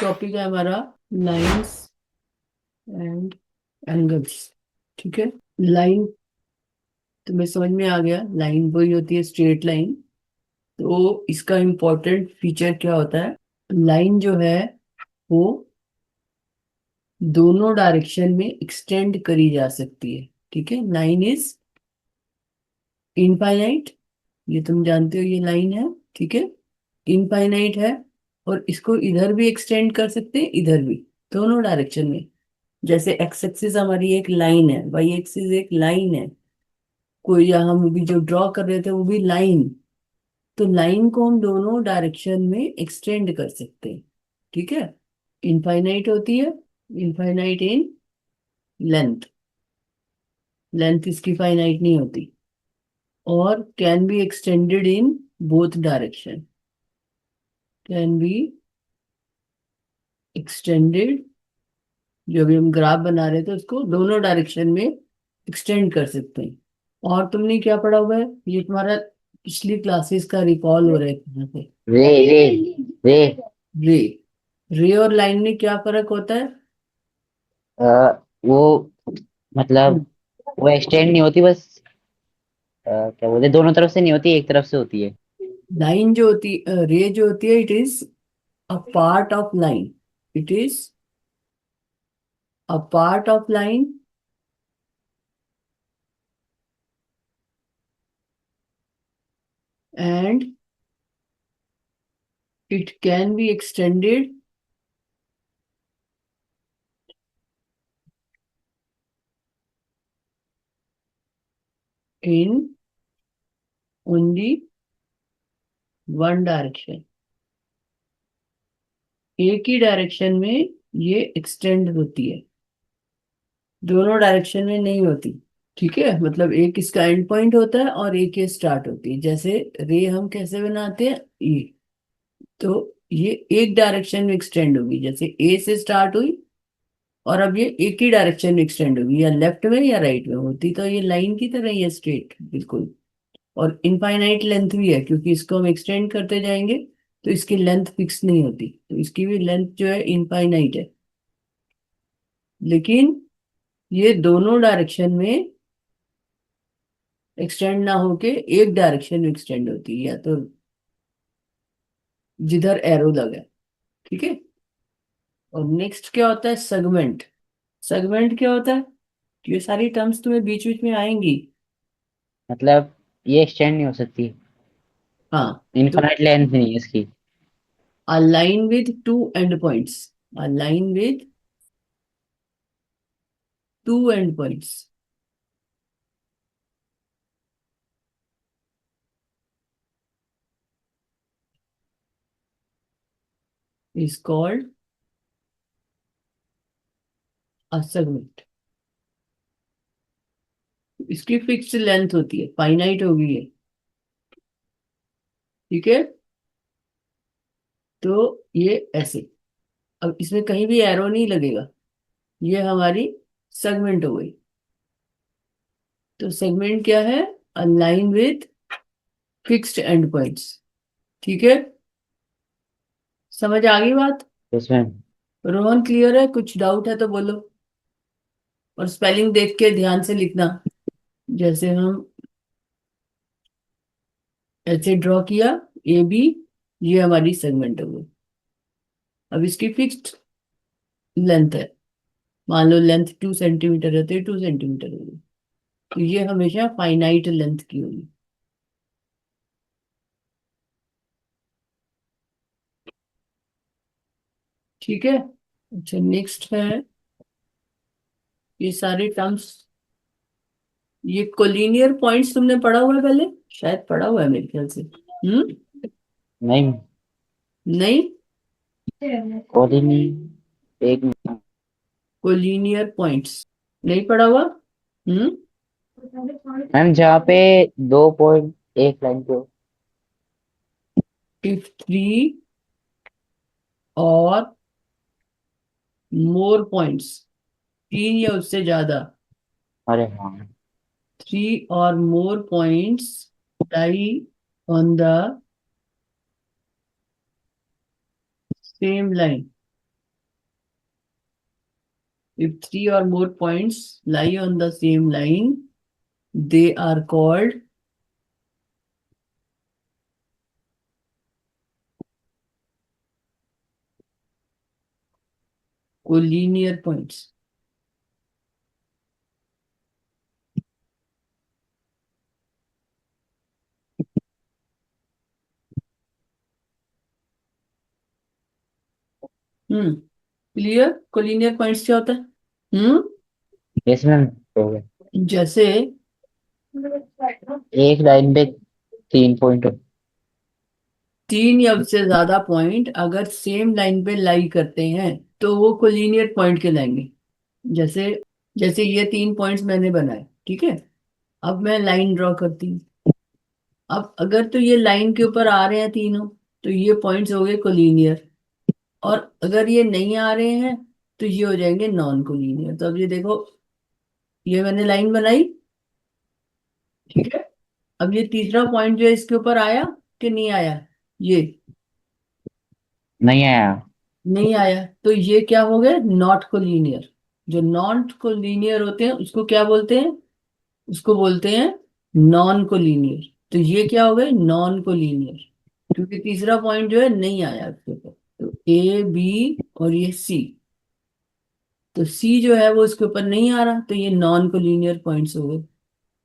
Topic है हमारा lines and angles. ठीक है, लाइन तुम्हें समझ में आ गया। लाइन वही होती है स्ट्रेट लाइन। तो इसका इम्पोर्टेंट फीचर क्या होता है? लाइन जो है वो दोनों डायरेक्शन में एक्सटेंड करी जा सकती है। ठीक है, लाइन इज इनफाइनाइट। ये तुम जानते हो, ये लाइन है। ठीक है, इनफाइनाइट है। और इसको इधर भी एक्सटेंड कर सकते हैं, इधर भी, दोनों डायरेक्शन में। जैसे एक्स एक्सिस हमारी एक लाइन है, वाई एक्सिस एक लाइन है, कोई या हम भी जो ड्रॉ कर रहे थे वो भी लाइन। तो लाइन को हम दोनों डायरेक्शन में एक्सटेंड कर सकते हैं। ठीक है, इनफाइनाइट होती है, इनफाइनाइट इन लेंथ। लेंथ इसकी फाइनाइट नहीं होती। और can be extended in both direction. Can be extended, जो भी हम ग्राफ बना रहे थे उसको दोनों डायरेक्शन में एक्सटेंड कर सकते हैं। और तुमने क्या पढ़ा हुआ है? ये तुम्हारा पिछली क्लासेस का रिकॉल हो रहा है यहाँ पे। रे रे रे रे। रे और लाइन में क्या फर्क होता है? अ, वो मतलब वो एक्सटेंड नहीं होती बस। क्या बोलते हैं, दोनों तरफ से नहीं होती, एक तरफ से होती है। लाइन जो होती, रे जो होती है, it is a part of line. It is a part of line and it can be extended in only one direction. एक ही डायरेक्शन में ये एक्सटेंड होती है, दोनों डायरेक्शन में नहीं होती। ठीक है, मतलब एक इसका एंड पॉइंट होता है और एक ये स्टार्ट होती है। जैसे रे हम कैसे बनाते हैं, ये तो ये एक डायरेक्शन में एक्सटेंड होगी, जैसे ए से स्टार्ट हुई और अब ये एक ही डायरेक्शन में एक्सटेंड होगी, या लेफ्ट में या राइट में होती, तो ये लाइन की तरह ही है, स्ट्रेट बिल्कुल। और इनफाइनाइट लेंथ भी है, क्योंकि इसको हम एक्सटेंड करते जाएंगे तो इसकी लेंथ फिक्स नहीं होती, तो इसकी भी लेंथ जो है इनफाइनाइट है। लेकिन ये दोनों डायरेक्शन में एक्सटेंड ना होके एक डायरेक्शन में एक्सटेंड होती है, या तो जिधर एरो लगा है। ठीक है, और नेक्स्ट क्या होता है? सेगमेंट। सेगमेंट क्या होता है? ये सारी टर्म्स तुम्हें बीच बीच में आएंगी। मतलब ये एक्सटेंड नहीं हो सकती, हाँ, तो इनफाइनाइट लेंथ नहीं है इसकी। a line with two endpoints. A line with two endpoints is called a segment. इसकी फिक्स्ड लेंथ होती है, फाइनाइट होगी ये। ठीक है, तो ये ऐसे, अब इसमें कहीं भी एरो नहीं लगेगा, ये हमारी सेगमेंट हो गई। तो सेगमेंट क्या है? A line with fixed and points. ठीक है, समझ आ गई बात? तो उसमें रोहन क्लियर है? कुछ डाउट है तो बोलो। और स्पेलिंग देख के ध्यान से लिखना। जैसे हम ऐसे ड्रॉ किया, ए बी, ये हमारी सेगमेंट हो गई। अब इसकी फिक्स्ड लेंथ है, मान लो लेंथ 2 सेंटीमीटर रहती है, 2 सेंटीमीटर होगी। तो ये हमेशा फाइनाइट लेंथ की होगी। ठीक है, अच्छा नेक्स्ट है, ये सारे टर्म्स। ये कोलिनियर पॉइंट्स तुमने पढ़ा हुआ है पहले? शायद पढ़ा हुआ है मेरे ख्याल से। नहीं। नहीं, कोऑर्डिनेट एक मिनट। कोलिनियर पॉइंट्स नहीं पढ़ा हुआ। हम्म। मैम जहाँ पे 2 पॉइंट एक लाइन पे हो। इफ थ्री और मोर पॉइंट्स, तीन या उससे ज्यादा, अरे हाँ। three or more points lie on the same line, If three or more points lie on the same line, they are called collinear points. Clear? Collinear points क्या होता है? यस मैम, हो गया। जैसे एक लाइन पे 3 पॉइंट। तीन या उससे ज्यादा पॉइंट अगर सेम लाइन पे लाई करते हैं तो वो कोलिनियर पॉइंट कहलाएंगे। जैसे जैसे ये 3 पॉइंट्स मैंने बनाए, ठीक है। अब मैं लाइन ड्रॉ करती हूँ। अब अगर तो ये लाइन के ऊपर आ रहे हैं तीनों, तो ये पॉइंट्स हो गए कोलिनियर। और अगर ये नहीं आ रहे हैं तो ये हो जाएंगे नॉन कोलिनियर। तो अब ये देखो, ये मैंने लाइन बनाई, ठीक है। अब ये तीसरा पॉइंट जो है इसके ऊपर आया कि नहीं आया? ये नहीं आया। नहीं आया, तो ये क्या हो गए? Not collinear. जो नॉन कोलिनियर होते हैं उसको क्या बोलते हैं? उसको बोलते हैं नॉन कोलिनियर। तो ये क्या हो गए? नॉन कोलिनियर, क्योंकि तीसरा पॉइंट जो है नहीं आया उसके ऊपर। तो ए बी और ये सी, तो सी जो है वो इसके ऊपर नहीं आ रहा, तो ये नॉन कोलिनियर पॉइंट्स हो गए।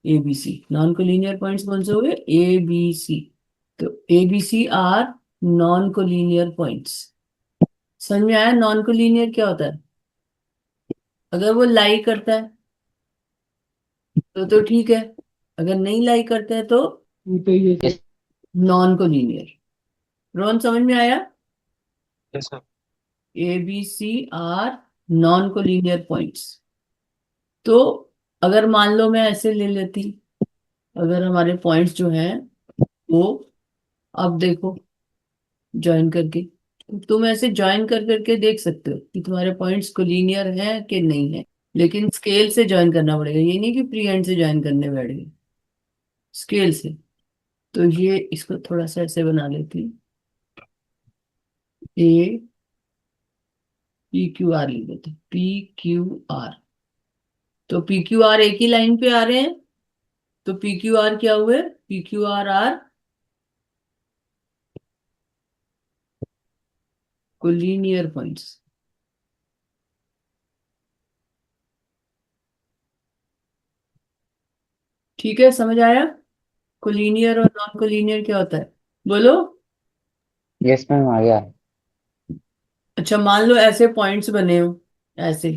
A B C non collinear points कौन से हो गए? A B C. तो A B C are non collinear points. समझ में आया नॉन कोलिनियर क्या होता है? अगर वो लाई करता है तो ठीक है, अगर नहीं लाई करता है तो ये Yes, नॉन कोलिनियर। रोहन, समझ में आया? Yes sir. A B C are non collinear points. तो अगर मान लो मैं ऐसे ले लेती, अगर हमारे पॉइंट्स जो हैं वो, अब देखो ज्वाइन करके, तुम ऐसे ज्वाइन कर करके देख सकते हो कि तुम्हारे पॉइंट्स कोलिनियर हैं कि नहीं है। लेकिन स्केल से ज्वाइन करना पड़ेगा, ये नहीं कि फ्री हैंड से ज्वाइन करने बैठ गए, स्केल से। तो ये इसको थोड़ा सा ऐसे बना लेती हूँ, ए पी क्यू आर लिख देते, पी क्यू आर। तो पी क्यू आर एक ही लाइन पे आ रहे हैं, तो पी क्यू आर क्या हुए? P Q R are collinear points. ठीक है, समझ आया कोलिनियर और नॉन कोलिनियर क्या होता है? बोलो। यस मैम, आ गया। अच्छा, मान लो ऐसे पॉइंट्स बने हो ऐसे,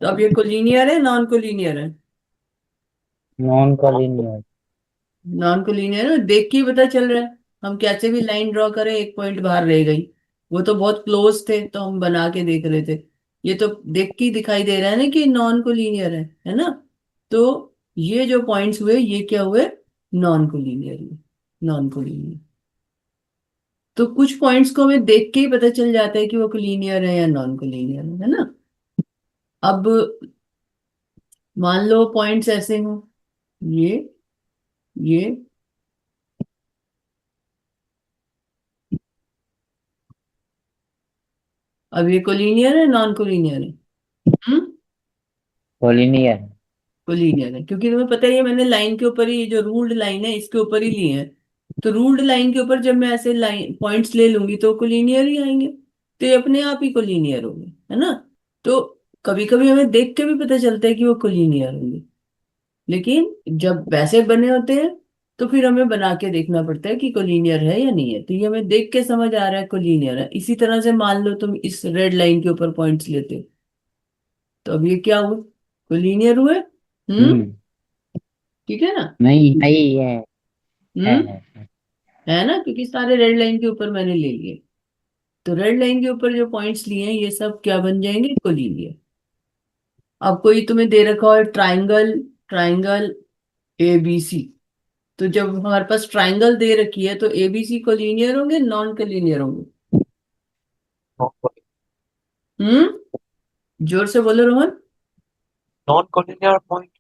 तो अब ये कोलिनियर है नॉन कोलिनियर है? Non collinear. नॉन कोलिनियर है, देख के ही पता चल रहा है। हम कैसे भी लाइन ड्रॉ करें एक पॉइंट बाहर रह गई। वो तो बहुत क्लोज थे तो हम बना के देख रहे थे। ये तो देख के ही दिखाई दे रहा है ना कि नॉन कोलिनियर है ना? तो ये जो पॉइंट्स हुए ये क्या हुए? नॉन कोलिनियर हुए, नॉन कोलिनियर। तो कुछ पॉइंट्स को हमें देख के ही पता चल जाता है कि वो कोलिनियर है या नॉन कोलिनियर है ना? अब मान लो पॉइंट्स ऐसे हो, ये अब ये कोलिनियर है नॉन कोलिनियर है? कॉलिनियर। कोलिनियर है, क्योंकि तुम्हें पता ही है मैंने लाइन के ऊपर ही, ये जो रूल्ड लाइन है इसके ऊपर ही लिए हैं। तो रूल्ड लाइन के ऊपर जब मैं ऐसे लाइन पॉइंट्स ले लूंगी तो कोलिनियर ही आएंगे। तो ये अपने आप ही कोलिनियर होंगे, है ना? तो कभी कभी हमें देख के भी पता चलता है कि वो कोलिनियर होंगे। लेकिन जब वैसे बने होते हैं तो फिर हमें बना के देखना पड़ता है कि कोलिनियर है या नहीं है। तो ये हमें देख के समझ आ रहा है कोलिनियर है। इसी तरह से मान लो तुम इस रेड लाइन के ऊपर पॉइंट्स लेते हो, तो अब ये क्या हुए? कोलिनियर हुए। हम्म। ठीक है ना? नहीं नहीं है। है हम्म है। है ना, क्योंकि सारे रेड लाइन के ऊपर मैंने ले लिए। तो रेड लाइन के ऊपर जो पॉइंट्स लिए हैं ये सब क्या बन जाएंगे? कोलिनियर। अब कोई तुम्हें दे रखा है triangle, triangle A B C. तो जब हमारे पास ट्राइंगल दे रखी है तो ए बी सी कोलिनियर होंगे नॉन कोलिनियर होंगे? हम्म जोर से बोलो रोहन। Non collinear point.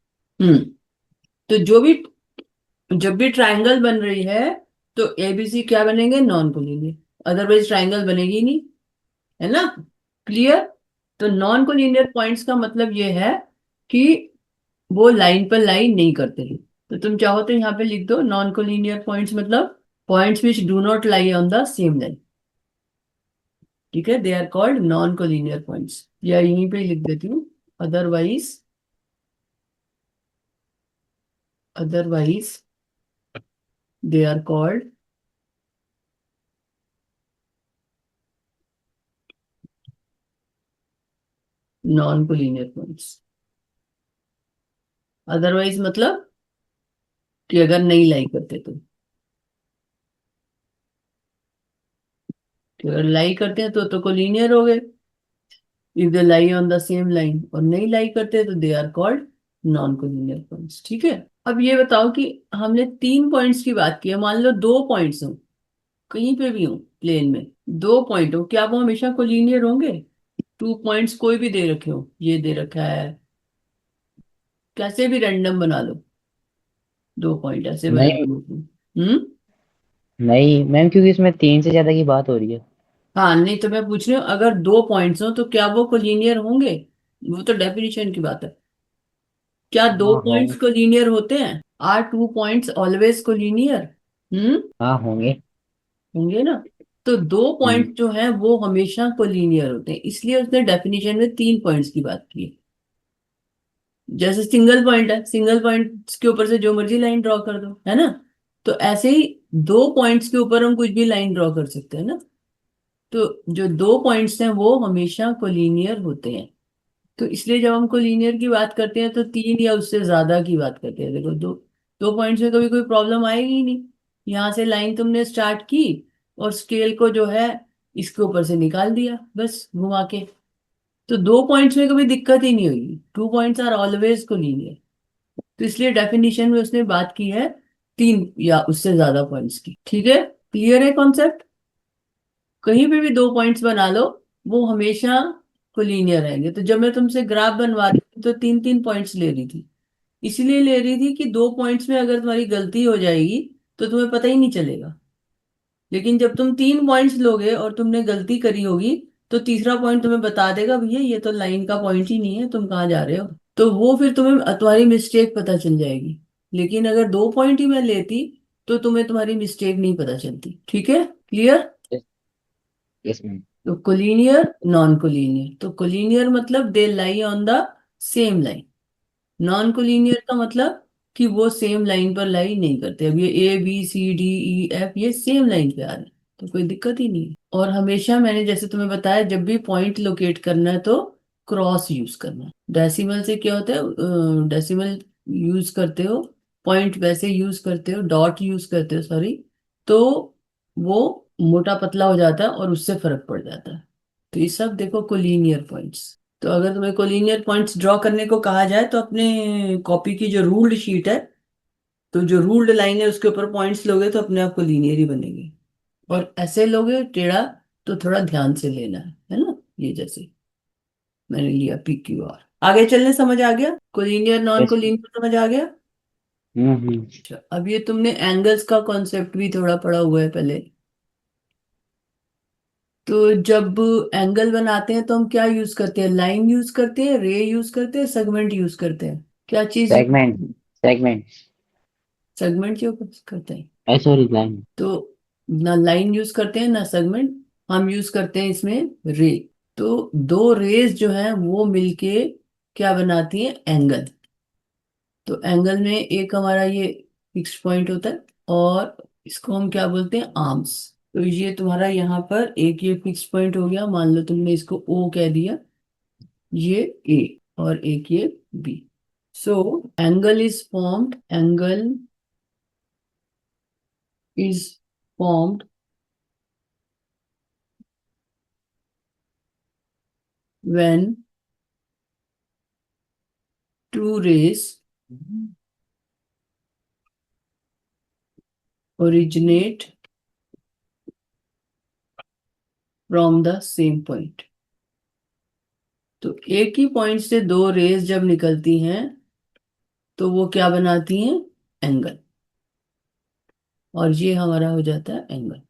हम्म तो जो भी, जब भी ट्राइंगल बन रही है तो एबीसी क्या बनेंगे? Non collinear. अदरवाइज ट्राइंगल बनेगी ही नहीं, है ना? क्लियर? तो नॉन कोलिनियर पॉइंट्स का मतलब ये है कि वो लाइन पर लाइन नहीं करते हैं। तो तुम चाहो तो यहाँ पे लिख दो नॉन कोलिनियर पॉइंट्स मतलब points which do not lie on the same line. ठीक है, they are called non collinear points, या यहीं पे ही लिख देती हूँ otherwise, otherwise they are called non collinear points. Otherwise मतलब कि अगर नहीं लाई करते तो अगर लाई करते हैं तो कोलिनियर हो गए, if they lie on the same line, और नहीं लाई करते तो they are called non collinear points. ठीक है, अब ये बताओ कि हमने 3 पॉइंट्स की बात की है, मान लो 2 पॉइंट्स हो, कहीं पे भी हो प्लेन में, 2 पॉइंट हो, क्या वो हमेशा कोलिनियर होंगे? 2 पॉइंट्स कोई भी दे रखे हो, ये दे रखा है, कैसे भी रैंडम बना लो, 2 पॉइंट ऐसे बना नहीं लो। हम्म। नहीं मैम, क्योंकि इसमें 3 से ज्यादा की बात हो रही है। हाँ, नहीं तो मैं पूछ रही हूँ अगर 2 पॉइंट्स हो तो क्या वो कोलिनियर होंगे? वो तो डेफिनेशन की बात है। क्या दो हाँ पॉइंट्स होंगे। कोलिनियर होते हैं? Are 2 points always collinear? हम्म। हाँ होंगे। होंगे ना। तो दो हम्म। पॉइंट जो हैं वो हमेशा कोलिनियर होते हैं, इसलिए उसने डेफिनेशन में 3 पॉइंट्स की बात की है। जैसे सिंगल पॉइंट है, सिंगल पॉइंट के ऊपर से जो मर्जी लाइन ड्रॉ कर दो, है ना। तो ऐसे ही 2 पॉइंट्स के ऊपर हम कुछ भी लाइन ड्रॉ कर सकते हैं ना। तो जो 2 पॉइंट्स हैं वो हमेशा कोलिनियर होते हैं। तो इसलिए जब हम कोलिनियर की बात करते हैं तो 3 या उससे ज्यादा की बात करते हैं। देखो, दो दो पॉइंट्स में कभी कोई प्रॉब्लम आएगी ही नहीं। यहाँ से लाइन तुमने स्टार्ट की और स्केल को जो है इसके ऊपर से निकाल दिया बस घुमा के, तो 2 पॉइंट्स में कभी दिक्कत ही नहीं होगी। 2 पॉइंट्स आर ऑलवेज कोलिनियर। तो इसलिए डेफिनेशन में उसने बात की है 3 या उससे ज्यादा पॉइंट्स की। ठीक है, क्लियर है कॉन्सेप्ट? कहीं पे भी 2 पॉइंट्स बना लो, वो हमेशा कोलिनियर रहेंगे। तो जब मैं तुमसे ग्राफ बनवा रही थी तो 3 3 पॉइंट्स ले रही थी, इसलिए ले रही थी कि 2 पॉइंट्स में अगर तुम्हारी गलती हो जाएगी तो तुम्हें पता ही नहीं चलेगा। लेकिन जब तुम 3 पॉइंट्स लोगे और तुमने गलती करी होगी तो तीसरा पॉइंट तुम्हें बता देगा भैया ये तो लाइन का पॉइंट ही नहीं है, तुम कहाँ जा रहे हो। तो वो फिर तुम्हें तुम्हारी मिस्टेक पता चल जाएगी। लेकिन अगर 2 पॉइंट ही मैं लेती तो तुम्हें तुम्हारी मिस्टेक नहीं पता चलती। ठीक है, क्लियर? Yes ma'am. तो कोलिनियर, नॉन कोलिनियर, तो कोलिनियर मतलब they lie on the same line, non collinear का मतलब कि वो सेम लाइन पर लाई नहीं करते। अब ये ABCDEF ये सेम लाइन पे आ रहे हैं तो कोई दिक्कत ही नहीं है। और हमेशा मैंने जैसे तुम्हें बताया जब भी पॉइंट लोकेट करना है तो क्रॉस यूज करना है। डेसिमल से क्या होता है, डेसिमल यूज करते हो, पॉइंट वैसे यूज करते हो, डॉट यूज करते हो सॉरी, तो वो मोटा पतला हो जाता है और उससे फर्क पड़ जाता है। तो ये सब देखो कोलिनियर पॉइंट्स। तो अगर तुम्हें कोलिनियर पॉइंट्स ड्रॉ करने को कहा जाए तो अपने कॉपी की जो रूल्ड शीट है, तो जो रूल्ड लाइन है उसके ऊपर पॉइंट्स लोगे तो अपने आप कोलिनियर ही बनेंगे। और ऐसे लोगे टेढ़ा तो थोड़ा ध्यान से लेना है ना। ये जैसे मैंने लिया PQR, आगे चलने समझ आ गया? Collinear non yes. कोलिनियर समझ आ गया? हम्म। अच्छा, अब ये तुमने एंगल्स का कॉन्सेप्ट भी थोड़ा पढ़ा हुआ है पहले। तो जब एंगल बनाते हैं तो हम क्या यूज करते हैं? लाइन यूज करते हैं, रे यूज करते हैं, सेगमेंट यूज करते हैं? क्या चीज use? Segment. Segment. Segment use करते हैं। Sorry line. तो ना लाइन यूज करते हैं ना सेगमेंट, हम यूज करते हैं इसमें रे। तो दो रेज जो हैं वो मिलके क्या बनाती हैं? एंगल। तो एंगल में एक हमारा ये फिक्स पॉइंट होता है और इसको हम क्या बोलते हैं? आर्म्स। तो ये तुम्हारा यहाँ पर एक ये फिक्स पॉइंट हो गया, मान लो तुमने इसको O कह दिया, ये A, और एक ये B। So angle is formed when two rays originate from the same point। तो एक ही पॉइंट से दो रेज जब निकलती हैं तो वो क्या बनाती हैं? एंगल। और ये हमारा हो जाता है एंगल।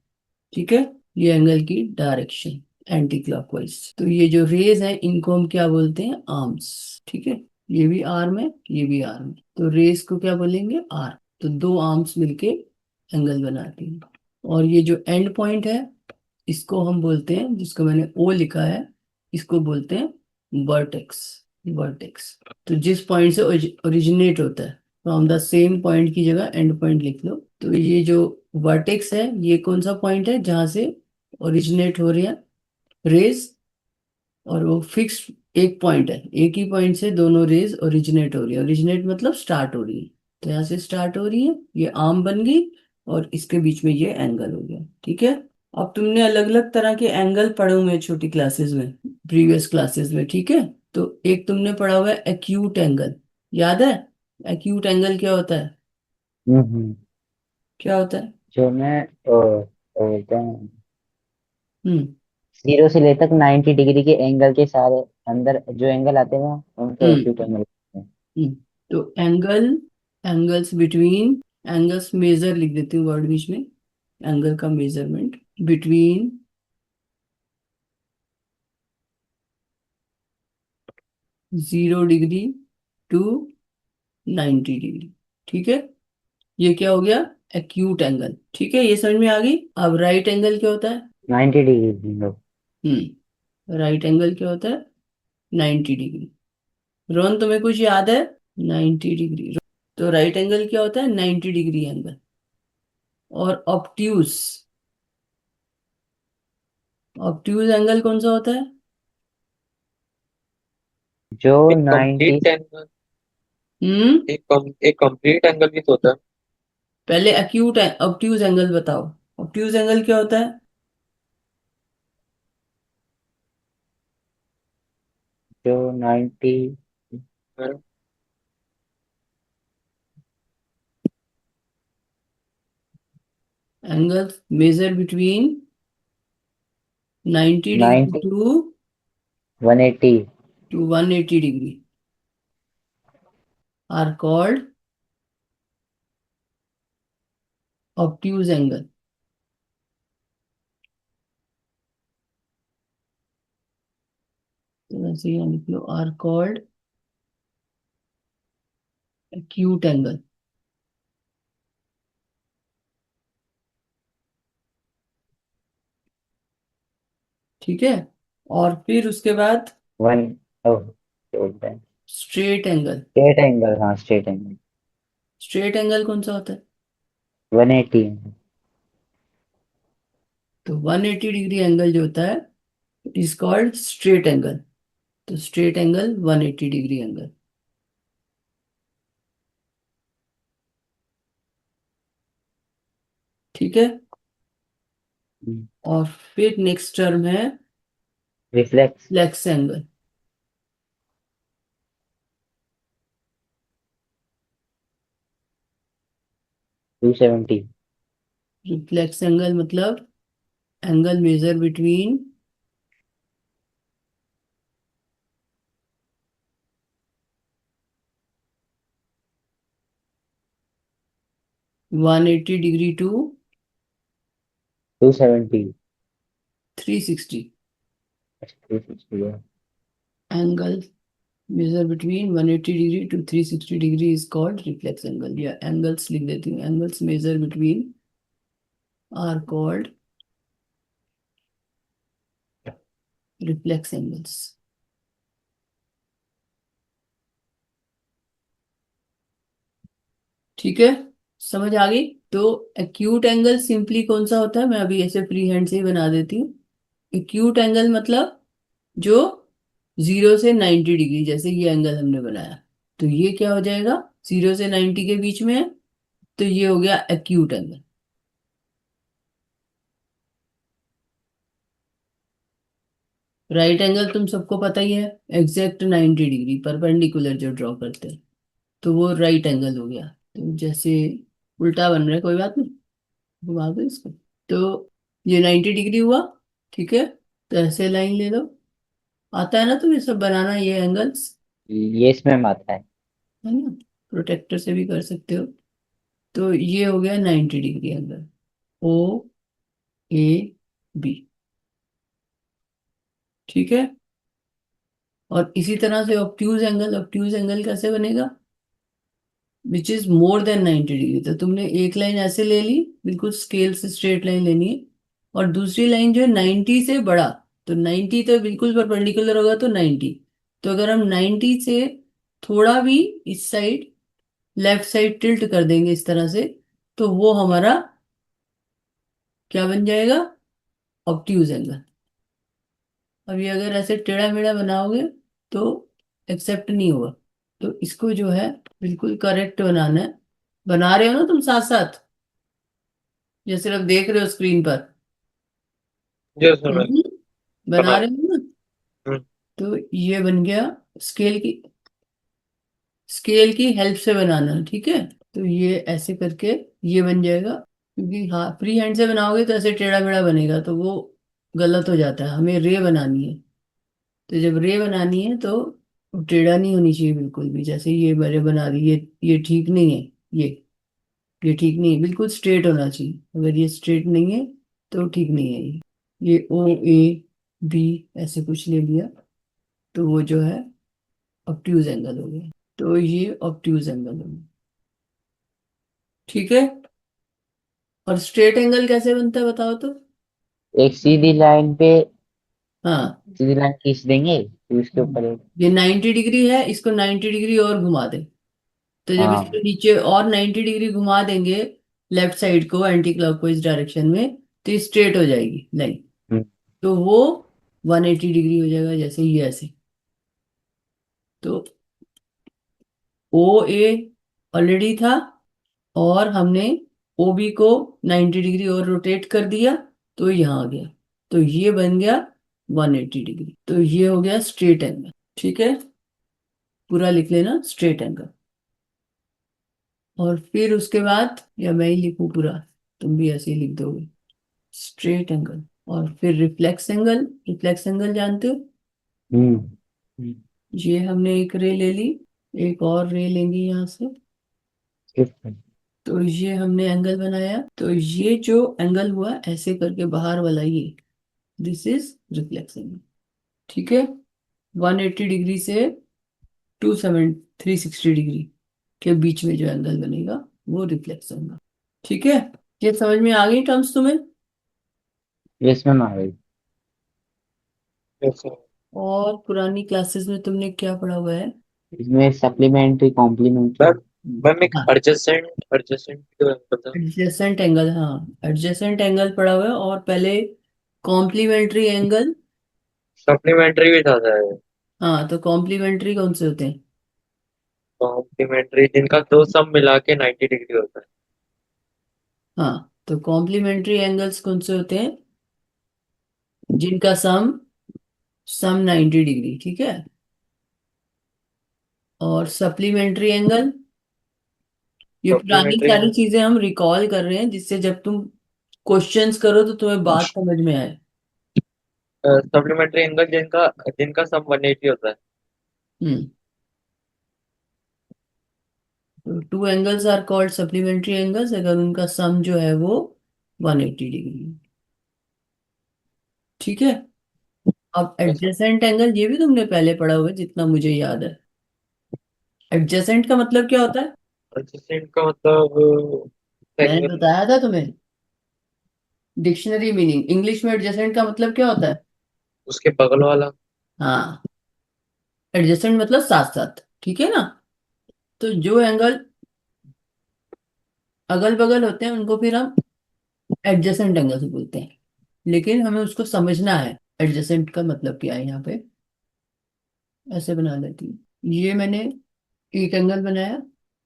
ठीक है, ये एंगल की डायरेक्शन। Anti clockwise. तो ये जो रेज है इनको हम क्या बोलते हैं, आर्म्स। ठीक है, ये भी आर्म है, ये भी आर्म है, तो रेज को क्या बोलेंगे, आर्म। तो दो आर्म्स मिलके एंगल बनाती हैं। और ये जो एंड पॉइंट है इसको हम बोलते हैं, जिसको मैंने ओ लिखा है, इसको बोलते हैं वर्टेक्स। वर्टेक्स। तो जिस पॉइंट से ओरिजिनेट होता है, फ्रॉम द सेम पॉइंट की जगह एंड पॉइंट लिख लो। तो ये जो वर्टेक्स है ये कौन सा पॉइंट है जहां से ओरिजिनेट हो रही है रेज, और वो फिक्स एक पॉइंट है, एक ही पॉइंट से दोनों रेज ओरिजिनेट हो रही है। ओरिजिनेट मतलब स्टार्ट हो रही है, तो यहाँ से स्टार्ट हो रही है, ये आर्म बन गई और इसके बीच में ये एंगल हो गया। ठीक है, अब तुमने अलग अलग तरह के एंगल पढ़े हुए हैं छोटी क्लासेस में, प्रीवियस क्लासेस में। ठीक है, तो एक तुमने पढ़ा हुआ है एक्यूट एंगल, याद है? एक्यूट एंगल क्या होता है? हम्म। क्या होता है? जो मैं बोलते हैं हम्म। 0 से ले तक 90 डिग्री के एंगल के सारे अंदर जो एंगल आते हैं उनको हम्म। एक्यूट एंगल कहते हैं। हम्म। तो angle, angles between, angles measure लिख देती हूँ वर्ड बीच में, एंगल का measurement between 0 degree to 90 degree. ठीक है, ये क्या हो गया, एक्यूट एंगल। ठीक है, ये समझ में आ गई। अब राइट एंगल क्या होता है? 90 डिग्री लोग। राइट एंगल क्या होता है? 90 डिग्री। रोहन तुम्हें कुछ याद है? 90 डिग्री। तो राइट एंगल क्या होता है? 90 डिग्री एंगल। और ऑब्ट्यूज, ऑब्ट्यूज एंगल कौन सा होता है? जो एक 90 कंप्लीट एंगल, हम्म। एक कंप्लीट एंगल भी तो होता है। पहले एक्यूट ऑब्ट्यूज एंगल बताओ। ऑब्ट्यूज एंगल क्या होता है? जो 90 है। Angle measure between 90 degree 90 to 180 180 degree are called obtuse angle. तो वैसे यहाँ लिख लो, आर कॉल्ड एक्यूट एंगल। ठीक है, और फिर उसके बाद 1 ओह क्या बोलते हैं स्ट्रेट एंगल। Straight angle. हाँ स्ट्रेट एंगल स्ट्रेट एंगल कौन सा होता है? 180। तो 180 डिग्री एंगल जो होता है इज कॉल्ड स्ट्रेट एंगल। तो स्ट्रेट एंगल 180 डिग्री एंगल। ठीक है, और फिर नेक्स्ट टर्म है reflex flex angle. 270। Reflex angle मतलब angle measure between 180 degree to 270। 360। 360 है। Angle measure between 180 degree to 360 degree is called reflex angle, या एंगल्स लिख देती हूँ, angles measure between are called reflex angles। ठीक है, समझ आ गई? तो एक्यूट एंगल सिंपली कौन सा होता है, मैं अभी ऐसे फ्री हैंड से ही बना देती हूँ। एक्यूट एंगल मतलब जो 0 से 90 डिग्री, जैसे ये एंगल हमने बनाया, तो ये क्या हो जाएगा, 0 से 90 के बीच में है, तो ये हो गया एक्यूट एंगल। राइट एंगल तुम सबको पता ही है, एग्जैक्ट 90 डिग्री परपेंडिकुलर जो ड्रॉ करते हैं, तो वो राइट एंगल हो गया। तो जैसे उल्टा बन रहा है, कोई बात नहीं, घुमा दो इसको। तो ये 90 डिग्री हुआ। ठीक है, तो ऐसे लाइन ले लो, आता है ना तुम्हें सब बनाना ये एंगल्स, ये इसमें आता है। है ना? प्रोटेक्टर से भी कर सकते हो। तो ये हो गया 90 degree angle, O A B. ठीक है। और इसी तरह से ऑब्ट्यूज एंगल कैसे बनेगा? Which is more than 90 degree. तो तुमने एक लाइन ऐसे ले ली, बिल्कुल स्केल से स्ट्रेट लाइन लेनी है, और दूसरी लाइन जो है 90 से बड़ा। तो 90 तो बिल्कुल परपेंडिकुलर होगा, तो 90। तो अगर हम 90 से थोड़ा भी इस साइड, लेफ्ट साइड टिल्ट कर देंगे इस तरह से, तो वो हमारा क्या बन जाएगा? Obtuse angle. अब ये अगर ऐसे टेढ़ा मेढ़ा बनाओगे तो एक्सेप्ट नहीं होगा। तो इसको जो है बिल्कुल करेक्ट बनाना है। बना रहे हो ना तुम साथ साथ, या सिर्फ देख रहे हो स्क्रीन पर? जो सुनो हम्म, बना बना। रहे हो ना? हम्म, तो ये बन गया। स्केल की स्केल की हेल्प से बनाना, ठीक है। तो ये ऐसे करके ये बन जाएगा, क्योंकि हाँ फ्री हैंड से बनाओगे तो ऐसे टेढ़ा मेढ़ा बनेगा, तो वो गलत हो जाता है। हमें रे बनानी है। तो जब रे बनानी है तो वो टेढ़ा नहीं होनी चाहिए बिल्कुल भी, जैसे ये मैंने बना दी, ये ठीक नहीं है। ये ये ठीक नहीं है, बिल्कुल स्ट्रेट होना चाहिए। अगर ये स्ट्रेट नहीं है तो ठीक नहीं है। ये ओ ए बी ऐसे कुछ ले लिया, तो वो जो है ऑब्ट्यूज एंगल हो गया। तो ये ऑब्ट्यूज एंगल हो गया, ठीक है। और स्ट्रेट एंगल कैसे बनता है बताओ तो? एक सीधी लाइन पे हाँ, सीधी लाइन खींच देंगे, फिर उसके ऊपर एक। ये 90 डिग्री है, इसको 90 डिग्री और घुमा दे। तो जब इसको हाँ। नीचे और 90 डिग्री घुमा देंगे लेफ्ट साइड को एंटी क्लॉकवाइज डायरेक्शन में, तो ये स्ट्रेट हो जाएगी लाइन। हम्म, तो वो 180 डिग्री हो जाएगा, जैसे ये ऐसे। तो ओ ए ऑलरेडी था, और हमने ओ बी को 90 डिग्री और रोटेट कर दिया, तो यहाँ आ गया। तो ये बन गया 180 डिग्री। तो ये हो गया स्ट्रेट एंगल, ठीक है। पूरा लिख लेना, स्ट्रेट एंगल। और फिर उसके बाद, या मैं ही लिखूं पूरा, तुम भी ऐसे ही लिख दोगे, स्ट्रेट एंगल। और फिर रिफ्लेक्स एंगल। रिफ्लेक्स एंगल जानते हो? हम्म, हम्म, ये हमने एक रे ले ली, एक और रे लेंगे यहाँ से। ठीक। तो ये हमने एंगल बनाया, तो ये जो एंगल हुआ ऐसे करके बाहर वाला, ये दिस इज रिफ्लेक्स एंगल, ठीक है। 180 डिग्री से 360 डिग्री के बीच में जो एंगल बनेगा वो रिफ्लेक्स एंगल, ठीक है। ये समझ में आ गई टर्म्स तुम्हें? इसमें आ गई। जैसे और पुरानी क्लासेस में तुमने क्या पढ़ा हुआ है? इसमें सप्लीमेंट्री कॉम्प्लीमेंट्री। मैम मैम एक हाँ, एडजेसेंट एडजेसेंट तो पता। एडजेसेंट एंगल, हाँ एडजेसेंट एंगल पढ़ा हुआ है, और पहले कॉम्प्लीमेंट्री एंगल। सप्लीमेंट्री भी था शायद। हाँ, तो कॉम्प्लीमेंट्री कौन से होते हैं? कॉम्प्लीमेंट्री जिनका दो सब मिला के 90 डिग्री होता है। हाँ, तो कॉम्प्लीमेंट्री एंगल्स कौन से होते हैं? जिनका सम सम 90 डिग्री, ठीक है। और सप्लीमेंट्री एंगल, ये पुरानी सप्लीमेंट्री सारी चीजें हम रिकॉल कर रहे हैं, जिससे जब तुम क्वेश्चंस करो तो तुम्हें बात समझ में आए। सप्लीमेंट्री एंगल जिनका जिनका सम 180 होता है। हम्म। Two angles are called supplementary angles अगर उनका सम जो है वो 180 डिग्री, ठीक है। अब जैसे एडजेसेंट एंगल, ये भी तुमने पहले पढ़ा होगा जितना मुझे याद है। एडजेसेंट का मतलब क्या होता है? एडजेसेंट का मतलब मैंने एंगल बताया था तुम्हें, डिक्शनरी मीनिंग इंग्लिश में एडजेसेंट का मतलब क्या होता है? उसके बगल वाला। हाँ, एडजेसेंट मतलब साथ साथ, ठीक है ना। तो जो एंगल अगल बगल होते हैं उनको फिर हम एडजेसेंट एंगल से बोलते हैं। लेकिन हमें उसको समझना है एडजेसेंट का मतलब क्या है यहाँ पे। ऐसे बना लेती हूँ, ये मैंने एक एंगल बनाया,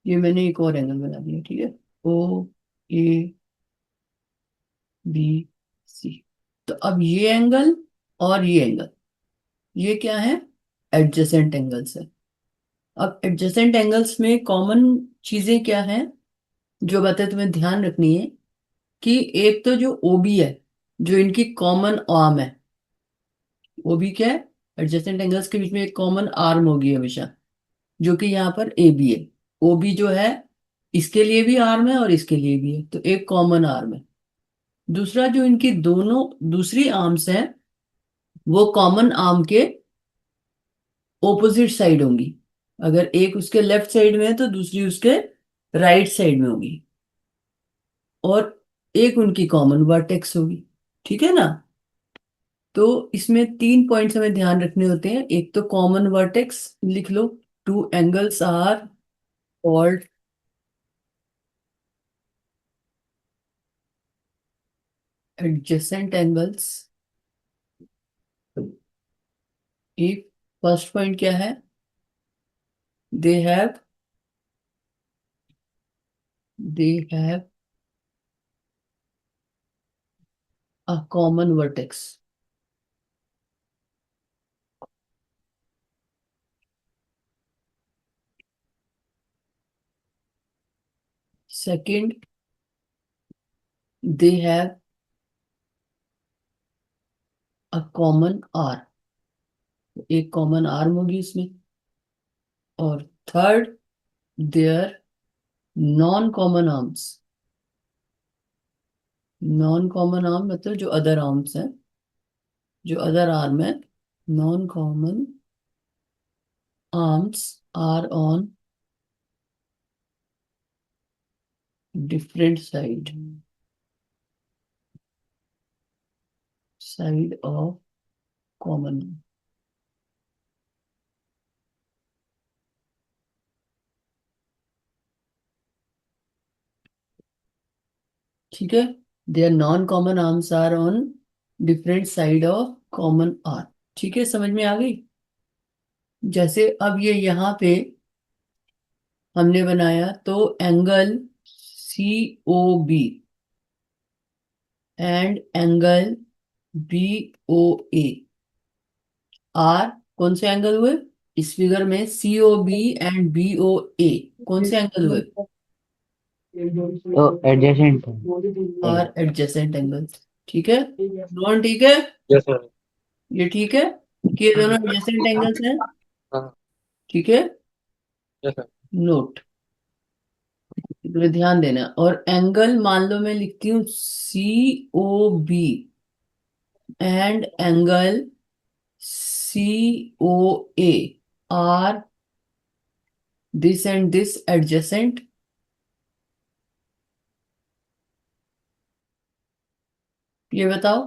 ये मैंने एक और एंगल बना दिया, ठीक है। ओ ए बी सी। तो अब ये एंगल और ये एंगल, ये क्या है? एडजेसेंट एंगल्स है। अब एडजेसेंट एंगल्स में कॉमन चीजें क्या हैं, जो बातें तुम्हें ध्यान रखनी है, कि एक तो जो ओबी है, जो इनकी कॉमन आर्म है। ओबी क्या है? एडजेसेंट एंगल्स के बीच में एक कॉमन आर्म होगी हमेशा, जो कि यहाँ पर ए बी है। ओबी जो है, इसके लिए भी आर्म है और इसके लिए भी है, तो एक कॉमन आर्म है। दूसरा, जो इनकी दोनों दूसरी आर्म्स हैं, वो कॉमन आर्म के ओपोजिट साइड होंगी। अगर एक उसके लेफ्ट साइड में है तो दूसरी उसके राइट साइड में होगी, और एक उनकी कॉमन वर्टेक्स होगी। ठीक है ना? तो इसमें 3 पॉइंट्स हमें ध्यान रखने होते हैं। एक तो कॉमन वर्टेक्स लिख लो, two angles are called adjacent angles. एक फर्स्ट पॉइंट क्या है? They have they have a common vertex. Second, they have a common arm. एक कॉमन आर्म होगी इसमें। और third, their non common arms. Non common arm मतलब जो other arms हैं, जो अदर आर्म है, non common arms are on different side of common. ठीक है? Their non common arms are on different side of common arm. ठीक है, समझ में आ गई? जैसे अब ये यहाँ पे हमने बनाया, तो angle C O B and angle B O A are कौन से एंगल हुए? इस फिगर में C O B and B O A कौन से एंगल हुए? तो एडजेसेंट आर एडजेसेंट एंगल। ठीक है? नॉन ठीक है? Yes sir. ये ठीक है कि ये दोनों एडजेसेंट एंगल्स हैं? हाँ। ठीक है, यस सर। नोट, तो ध्यान देना। और एंगल मान लो मैं लिखती हूँ C O B and angle C O A are this and this adjacent. ये बताओ,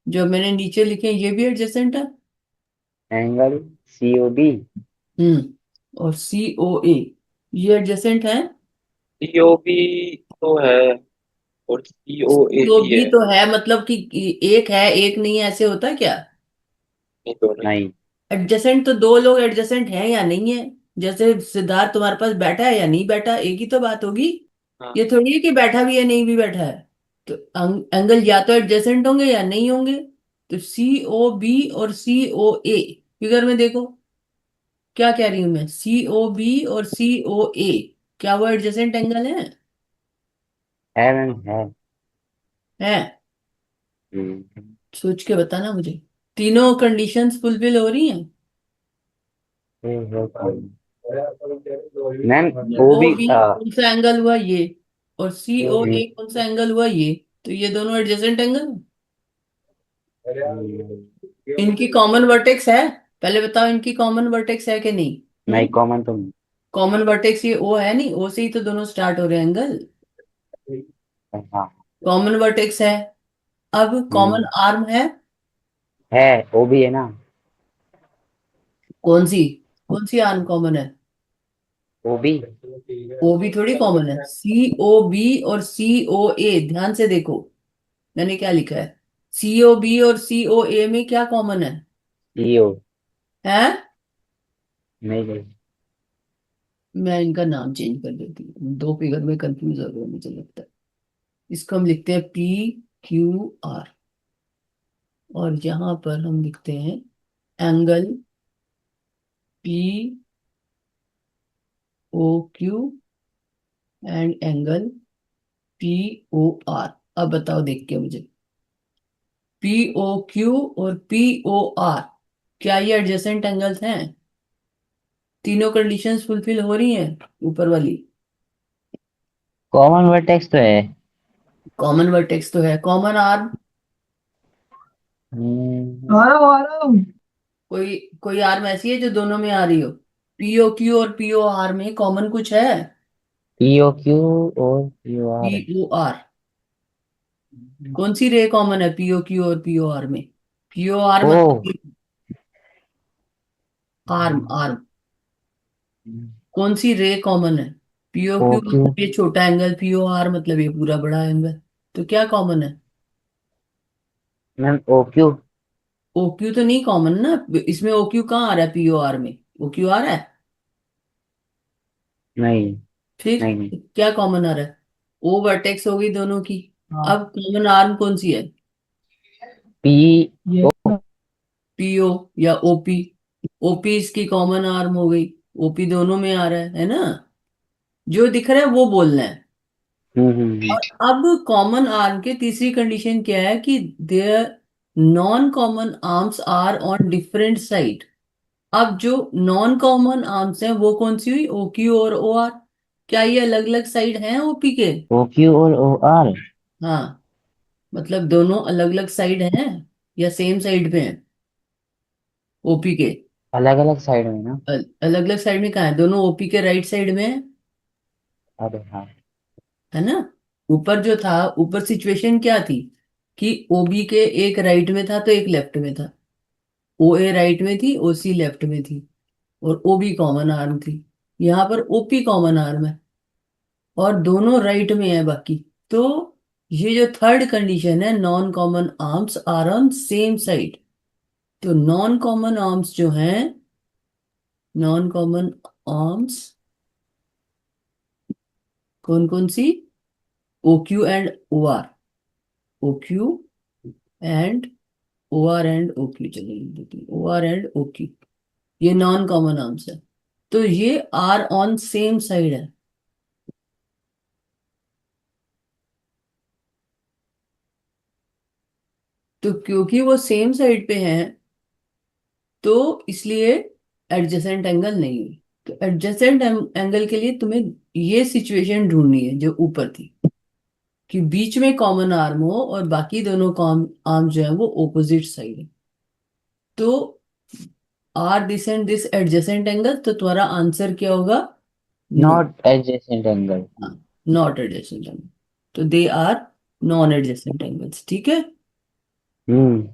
जो मैंने नीचे लिखे हैं, ये भी एडजेसेंट है? एंगल COB और सी ओ ए ये एडजेसेंट है? COB तो है और COA जो भी भी है। तो है मतलब कि एक है एक नहीं है, ऐसे होता है क्या? नहीं दोनों ही। नहीं। एडजेसेंट तो दो लोग एडजेसेंट हैं या नहीं है। जैसे सिद्धार्थ तुम्हारे पास बैठा है या नहीं बैठा, एक ही तो बात होगी। हाँ। ये थोड़ी है कि बैठा भी है नहीं भी बैठा है। तो एंगल या तो एडजेसेंट होंगे या नहीं होंगे। तो सी ओ बी और सी ओ ए, फिगर में देखो, क्या कह रही हूं मैं? सी ओ बी और सी ओ ए, क्या वो एडजेसेंट एंगल है? है मैम है। है? हम्म, सोच के बताना मुझे। तीनों कंडीशंस फुलफिल हो रही हैं? मैम ओ OB बी कौन सा एंगल हुआ? ये। और सी ओ ए कौन सा एंगल हुआ? ये। तो ये दोनों एडजेसेंट एंगल। इनकी कॉमन वर्टेक्स है? पहले बताओ, इनकी कॉमन वर्टेक्स है कि नहीं? नहीं कॉमन तो नहीं। कॉमन वर्टेक्स ये ओ है नहीं, ओ से ही तो दोनों स्टार्ट हो रहे हैं एंगल। हाँ। कॉमन वर्टेक्स है। अब कॉमन हम्म, आर्म है OB है ना। कौन सी? कौन सी आर्म कॉमन है? OB। ओ बी थोड़ी कॉमन है। सी ओ बी और सी ओ ए, ध्यान से देखो मैंने क्या लिखा है। सी ओ बी और सी ओ ए में क्या कॉमन है? CO है? नहीं नहीं। मैं इनका नाम चेंज कर देती हूँ, दो फिगर में कंफ्यूज हो गया मुझे लगता है। इसको हम लिखते हैं पी क्यू आर, और यहाँ पर हम लिखते हैं angle P O Q and angle P O R. अब बताओ देख के मुझे, पी ओ क्यू और पी ओ आर, क्या ये एडजेसेंट एंगल्स हैं? तीनों कंडीशंस फुलफिल हो रही हैं ऊपर वाली? कॉमन वर्टेक्स तो है। कॉमन वर्टेक्स तो है। Common arm? कोई कोई आर्म ऐसी है जो दोनों में आ रही हो? पीओ क्यू और पीओ आर में कॉमन कुछ है? पीओ क्यू और पीओ आर। पीओ आर, कौन सी रे कॉमन है पीओ क्यू और पीओ आर में? पीओ आर ओ मतलब आर्म, आर्म। कौन सी रे कॉमन है? PO O Q Q. मतलब ये छोटा एंगल, पीओ आर मतलब ये पूरा बड़ा एंगल। तो क्या कॉमन है? Ma'am O Q. O Q तो नहीं कॉमन ना, इसमें ओ क्यू कहाँ आ रहा है? पीओ आर में ओ क्यू आ रहा है? नहीं फिर नहीं नहीं। क्या कॉमन आ रहा है? ओ वर्टेक्स हो गई दोनों की। अब कॉमन आर्म कौन सी है? पी पीओ या ओपी? ओपी इसकी कॉमन आर्म हो गई। ओपी दोनों में आ रहा है ना? जो दिख रहा है वो बोलना है। और अब कॉमन आर्म के तीसरी कंडीशन क्या है कि there non common arms are on different side. अब जो नॉन कॉमन आर्म्स हैं वो कौन सी हुई? ओ क्यू और ओ आर। क्या ये अलग अलग साइड हैं ओपी के? ओ क्यू और ओ आर हाँ, मतलब दोनों अलग अलग साइड हैं या सेम साइड पे हैं ओपी के? अलग अलग साइड में ना। अलग अलग साइड में कहाँ है? दोनों ओपी के राइट साइड में है। अरे हाँ। है ना? ऊपर जो था, ऊपर सिचुएशन क्या थी कि ओबी के एक राइट में था तो एक लेफ्ट में था। ओ ए राइट में थी, ओ सी लेफ्ट में थी, और ओ बी कॉमन आर्म थी। यहाँ पर ओपी कॉमन आर्म है और दोनों राइट में है बाकी। तो ये जो थर्ड कंडीशन है, non common arms are on same side. तो नॉन कॉमन आर्म्स जो हैं, नॉन कॉमन आर्म्स कौन कौन सी? O Q and O R. O Q and O R and O Q, चलिए O R and O Q, ये non common arms है। तो ये आर ऑन सेम साइड है। तो क्योंकि वो सेम साइड पे हैं तो इसलिए एडजेसेंट एंगल नहीं हुई। तो एडजेसेंट एंगल के लिए तुम्हें ये सिचुएशन ढूंढनी है जो ऊपर थी, कि बीच में कॉमन आर्म हो और बाकी दोनों कॉम आर्म जो है वो ऑपोजिट साइड है। तो are this and this adjacent angle, तो तुम्हारा आंसर क्या होगा? No. Not adjacent angle. Not adjacent angle. तो they are non adjacent angles, ठीक है। हम्म।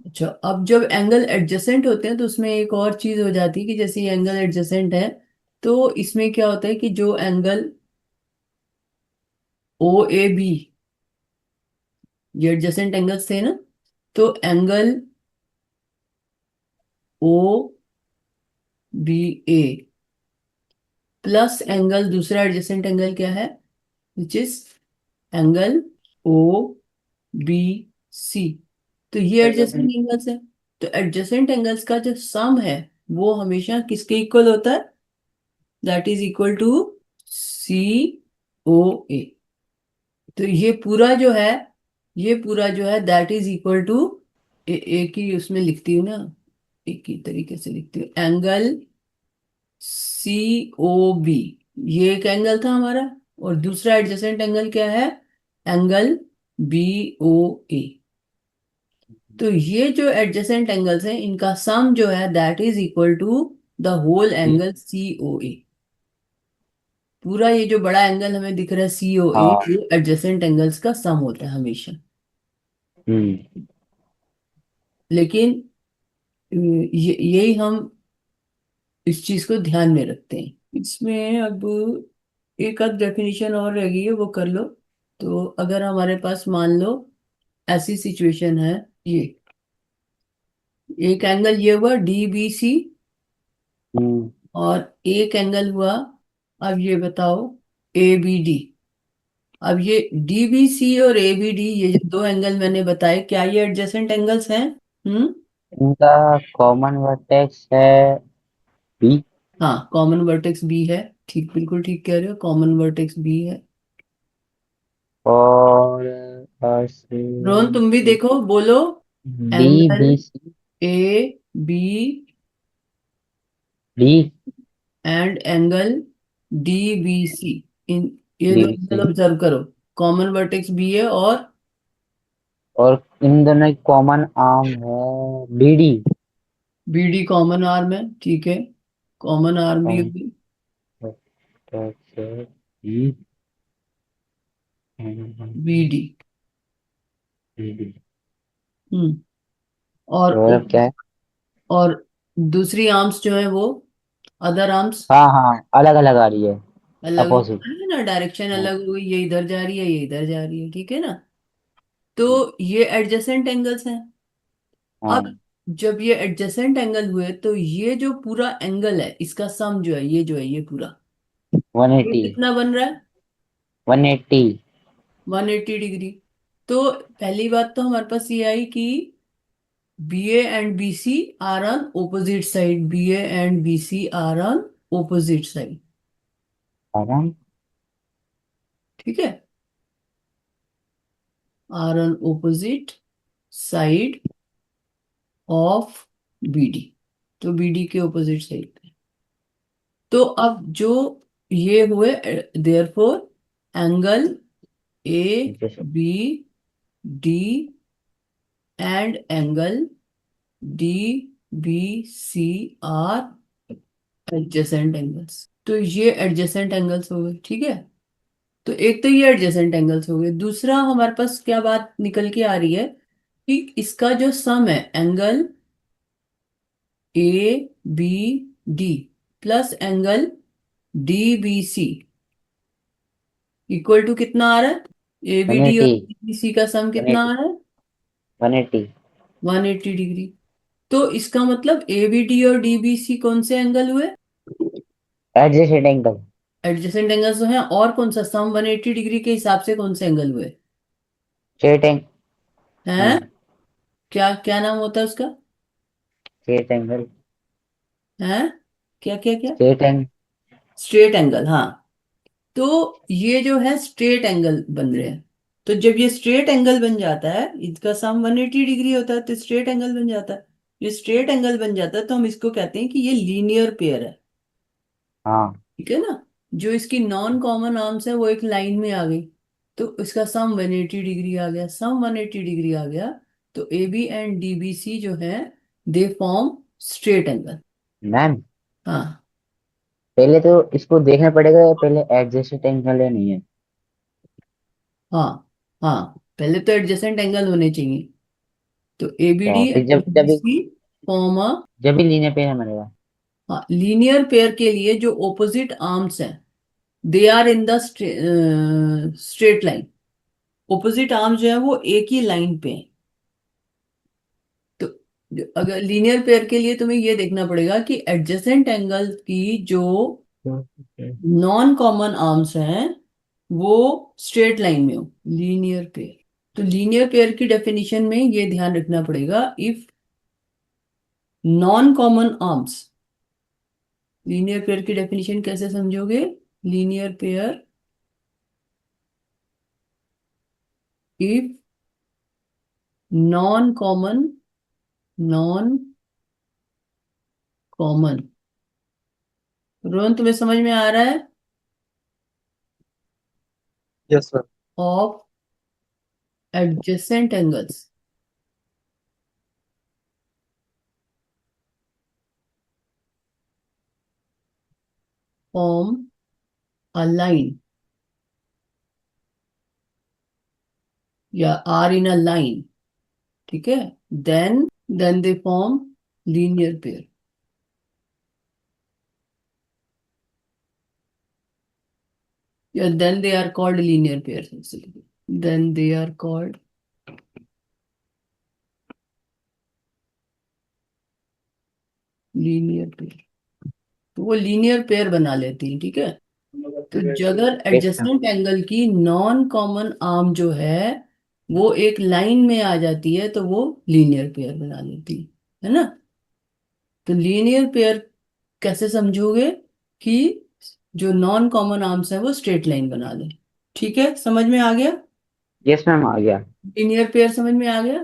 अच्छा, अब जब एंगल एडजेसेंट होते हैं तो उसमें एक और चीज हो जाती है कि जैसे ये एंगल एडजेसेंट है तो इसमें क्या होता है कि जो एंगल ओ ए बी, ये एडजेसेंट एंगल्स थे ना, तो angle O B A plus angle, दूसरा एडजेसेंट एंगल क्या है? Which is angle O B C. तो ये एडजेसेंट एंगल्स है। तो एडजेसेंट एंगल्स का जो सम है वो हमेशा किसके इक्वल होता है? That is equal to C O A. तो ये पूरा जो है, ये पूरा जो है दैट इज इक्वल टू, एक ही उसमें लिखती हूँ ना, एक ही तरीके से लिखती हूँ, एंगल सी ओ बी, ये एक एंगल था हमारा, और दूसरा एडजेसेंट एंगल क्या है? Angle B O A. तो ये जो एडजेसेंट एंगल्स हैं इनका सम जो है that is equal to the whole angle C O A. पूरा ये जो बड़ा एंगल हमें दिख रहा है सी ओ ए, हाँ। ये एडजेसेंट एंगल्स का सम होता है हमेशा। हम्म। लेकिन यही हम इस चीज को ध्यान में रखते हैं। इसमें अब एक आध डेफिनेशन और रह गई है, वो कर लो। तो अगर हमारे पास मान लो ऐसी सिचुएशन है, ये एक एंगल ये हुआ डी बी सी, हम्म। और एक एंगल हुआ, अब ये बताओ, ए बी डी। अब ये डी बी सी और ए बी डी, ये जो दो एंगल मैंने बताए, क्या ये एडजेसेंट एंगल्स हैं? हम्म। इनका कॉमन वर्टेक्स है बी। हाँ, कॉमन वर्टेक्स बी है। ठीक, बिल्कुल ठीक कह रहे हो, कॉमन वर्टेक्स बी है। और से रोहन तुम भी देखो, बोलो। B angle B C A B D and angle D B C, इन ये डी दो बी सी। एंगल ऑब्जर्व करो। कॉमन वर्टेक्स बी है और और इन दोनों की कॉमन आर्म है बीडी। बीडी कॉमन आर्म है, ठीक है, कॉमन आर्म भी होगी। बीडी। बीडी। हम्म। और और अब क्या है? और दूसरी आर्म्स जो है वो, अदर आर्म्स हाँ हाँ, अलग अलग आ रही है। अलग अपोजिट। है ना, डायरेक्शन हाँ अलग हो गई, ये इधर जा रही है, ये इधर जा रही है, ठीक है ना। तो ये एडजेसेंट एंगल्स हैं। अब हाँ। जब ये एडजेसेंट एंगल हुए तो ये जो पूरा एंगल है इसका सम जो है, ये जो है ये पूरा, ये 180। कितना बन रहा है? 180। 180 डिग्री। तो पहली बात तो हमारे पास ये आई कि B A and B C are on opposite side, B A and B C are on opposite side, आराम। ठीक है, are on opposite side of B D, तो बी डी के ओपोजिट साइड पे। तो अब जो ये हुए, therefore angle A B D and angle D B C are adjacent angles. तो ये एडजेसेंट एंगल्स हो गए, ठीक है। तो एक तो ये एडजेसेंट एंगल्स हो गए, दूसरा हमारे पास क्या बात निकल के आ रही है कि इसका जो सम है angle A B D plus angle D B C equal to कितना आ रहा है? ए बी डी और 180। डी बी सी का सम कितना आ 180। रहा है? 180। 180 डिग्री। तो इसका मतलब ए बी डी और डी बी सी कौन से एंगल हुए? Adjusted angle. एडजेसेंट एंगल्स तो हैं, और कौन सा सम 180 डिग्री के हिसाब से कौन से एंगल हुए स्ट्रेट एंग। हैं? क्या क्या नाम होता है उसका? Straight angle. हैं? क्या क्या क्या? स्ट्रेट एंग। स्ट्रेट एंगल, हाँ। तो ये जो है स्ट्रेट एंगल बन रहे हैं। तो जब ये स्ट्रेट एंगल बन जाता है, इसका सम 180 डिग्री होता है, तो स्ट्रेट एंगल बन जाता है। ये स्ट्रेट एंगल बन जाता है तो हम इसको कहते हैं कि ये लीनियर पेयर है, हाँ। ठीक है ना। जो इसकी नॉन कॉमन आर्म्स है वो एक लाइन में आ गई, तो इसका सम 180 डिग्री आ गया, सम 180 डिग्री आ गया। तो A B and D B C जो है, they form straight angle. Ma'am, हाँ पहले तो इसको देखना पड़ेगा पहले एडजस्टेड एंगल है नहीं है। हाँ हाँ, पहले तो एडजेसेंट एंगल होने चाहिए। तो ए बी अच्छा, डी फिर and B C form uh, जब भी लीनियर पे है मरेगा। हाँ, लीनियर पेयर के लिए जो ओपोजिट आर्म्स हैं, they are in the straight line. Opposite arms जो है वो एक ही लाइन पे हैं। तो अगर लीनियर पेयर के लिए तुम्हें ये देखना पड़ेगा कि एडजेसेंट एंगल की जो नॉन कॉमन आर्म्स हैं वो स्ट्रेट लाइन में हो, लीनियर पेयर। तो लीनियर पेयर की डेफिनेशन में ये ध्यान रखना पड़ेगा, if non common arms, linear pair की डेफिनेशन कैसे समझोगे? Linear pair if non common, non common, Rohan तुम्हें समझ में आ रहा है? Yes ma'am. Of adjacent angles, form a line या आर इन अ लाइन, ठीक है, then they form linear pair, या then they are called linear pair, then they are called linear pair. तो वो लीनियर पेयर बना लेती है, ठीक है। तो अगर यस मैम। एडजस्टेंट एंगल की नॉन कॉमन आर्म जो है वो एक लाइन में आ जाती है तो वो लीनियर पेयर बना लेती है ना। तो लीनियर पेयर कैसे समझोगे? कि जो नॉन कॉमन आर्म्स है वो स्ट्रेट लाइन बना ले, ठीक है, समझ में आ गया? यस मैम, आ गया। लीनियर पेयर समझ में आ गया।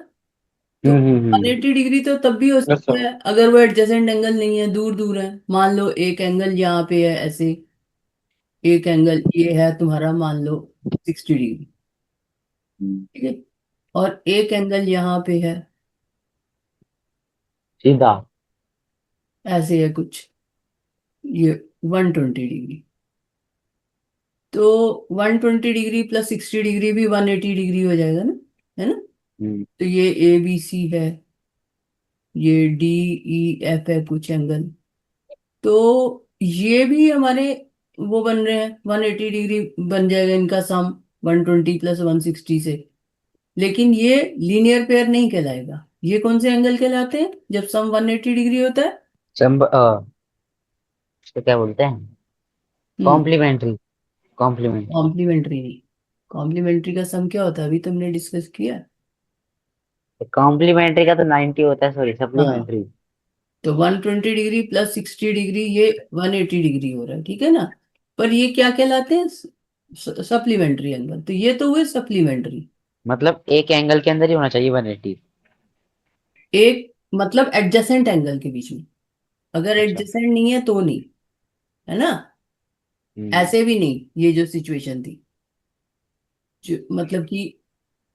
तो हम्म। 180 डिग्री तो तब भी हो यस सकता मैम। है अगर वो एडजेसेंट एंगल नहीं है, दूर दूर है। मान लो एक एंगल यहाँ पे है ऐसे, एक एंगल ये है तुम्हारा, मान लो 60 डिग्री, ठीक है। और एक एंगल यहाँ पे है, सीधा। ऐसे है कुछ, ये 120 डिग्री। तो 120 डिग्री प्लस 60 डिग्री भी 180 डिग्री हो जाएगा ना, है ना। हम्म। तो ये ABC है, ये DEF है कुछ एंगल। तो ये भी हमारे वो बन रहे हैं, 180 डिग्री बन जाएगा इनका सम, 120 प्लस 160 से। लेकिन ये लीनियर पेयर नहीं कहलाएगा। ये कौन से एंगल कहलाते हैं जब सम 180 डिग्री होता है? इसको क्या बोलते हैं? हम्म। कॉम्प्लीमेंट्री। कॉम्प्लीमेंट्री। कॉम्प्लीमेंट्री नहीं। कॉम्प्लीमेंट्री का सम क्या होता है, अभी तुमने डिस्कस किया। कॉम्प्लीमेंट्री का तो 90 होता है, सॉरी हाँ, सप्लीमेंट्री। तो 120 डिग्री प्लस 60 डिग्री, ये 180 डिग्री हो रहा है, ठीक है ना। पर ये क्या कहलाते हैं, सप्लीमेंट्री एंगल। तो ये तो हुए सप्लीमेंट्री। मतलब एक एंगल के अंदर ही होना चाहिए 180। एक मतलब एडजेसेंट एंगल के बीच में, अगर अच्छा। एडजेसेंट नहीं है तो नहीं, है ना। हम्म। ऐसे भी नहीं, ये जो सिचुएशन थी, जो मतलब कि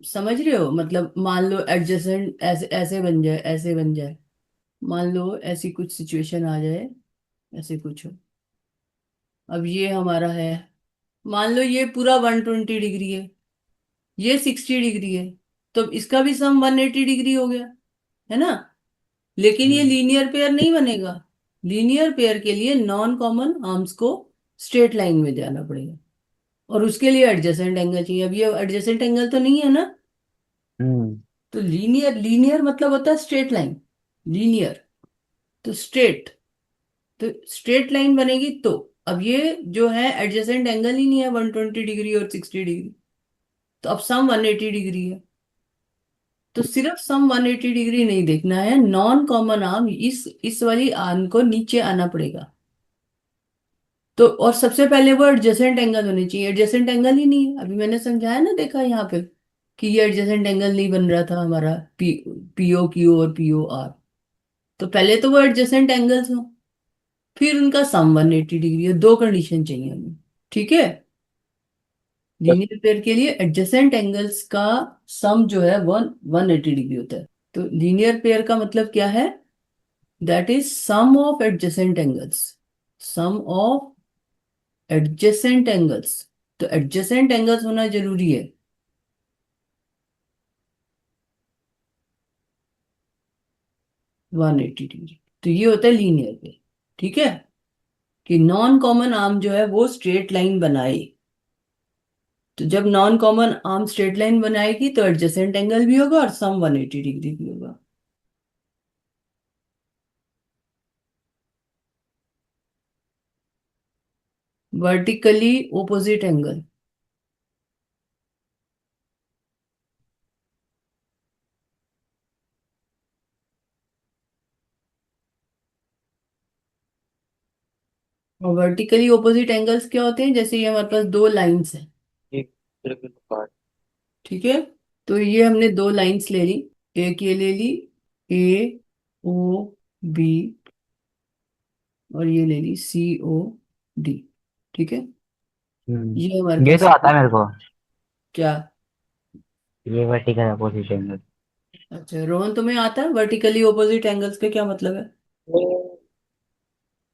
समझ रहे हो, मतलब मान लो एडजेसेंट ऐसे ऐसे बन जाए, ऐसे बन जाए। मान लो ऐसी कुछ सिचुएशन आ जाए, ऐसे कुछ हो। अब ये हमारा है, मान लो ये पूरा 120 डिग्री है, ये 60 डिग्री है, तो इसका भी सम 180 डिग्री हो गया, है ना। लेकिन ये हम्म। लीनियर पेयर नहीं बनेगा। लीनियर पेयर के लिए नॉन कॉमन आर्म्स को स्ट्रेट लाइन में जाना पड़ेगा, और उसके लिए एडजेसेंट एंगल चाहिए। अब ये एडजेसेंट एंगल तो नहीं है ना। हम्म। तो लीनियर, लीनियर मतलब होता है स्ट्रेट लाइन। लीनियर तो स्ट्रेट, तो स्ट्रेट लाइन बनेगी तो। अब ये जो है एडजेसेंट एंगल ही नहीं है 120 डिग्री और 60 डिग्री, तो अब सम 180 डिग्री है। तो सिर्फ सम 180 डिग्री नहीं देखना है, नॉन कॉमन आर्म, इस वाली आर्म को नीचे आना पड़ेगा। तो और सबसे पहले वो एडजेसेंट एंगल होने चाहिए। एडजेसेंट एंगल ही नहीं है, अभी मैंने समझाया ना, देखा यहाँ पे कि ये एडजेसेंट एंगल नहीं बन रहा था हमारा, POQ और POR। तो पहले तो वो एडजेसेंट एंगल्स हो, फिर उनका सम 180 डिग्री है। दो कंडीशन चाहिए हमें, ठीक है। लीनियर पेयर के लिए एडजेसेंट एंगल्स का सम जो है 180 डिग्री होता है। तो लीनियर पेयर का मतलब क्या है, that is sum of adjacent angles, sum of adjacent angles. तो एडजेसेंट एंगल्स होना जरूरी है, 180 डिग्री। तो ये होता है लीनियर पेयर, ठीक है। कि नॉन कॉमन आर्म जो है वो स्ट्रेट लाइन बनाए। तो जब non common arm straight line बनाएगी तो एडजेसेंट एंगल भी होगा और सम 180 डिग्री भी होगा। वर्टिकली ओपोजिट एंगल, और वर्टिकली ओपोजिट एंगल्स क्या होते हैं, जैसे ये हमारे पास दो लाइंस हैं, एक बिल्कुल पार्ट। ठीक है। तो ये हमने दो लाइंस ले ली, एक ये ले ली, AOB, और ये ले ली COD, ठीक है। ये हमारे ये तो पास, आता है मेरे को। क्या। ये वर्टिकल अपोजिट एंगल। अच्छा रोहन, तुम्हें आता है वर्टिकली ओपोजिट एंगल्स का क्या मतलब है?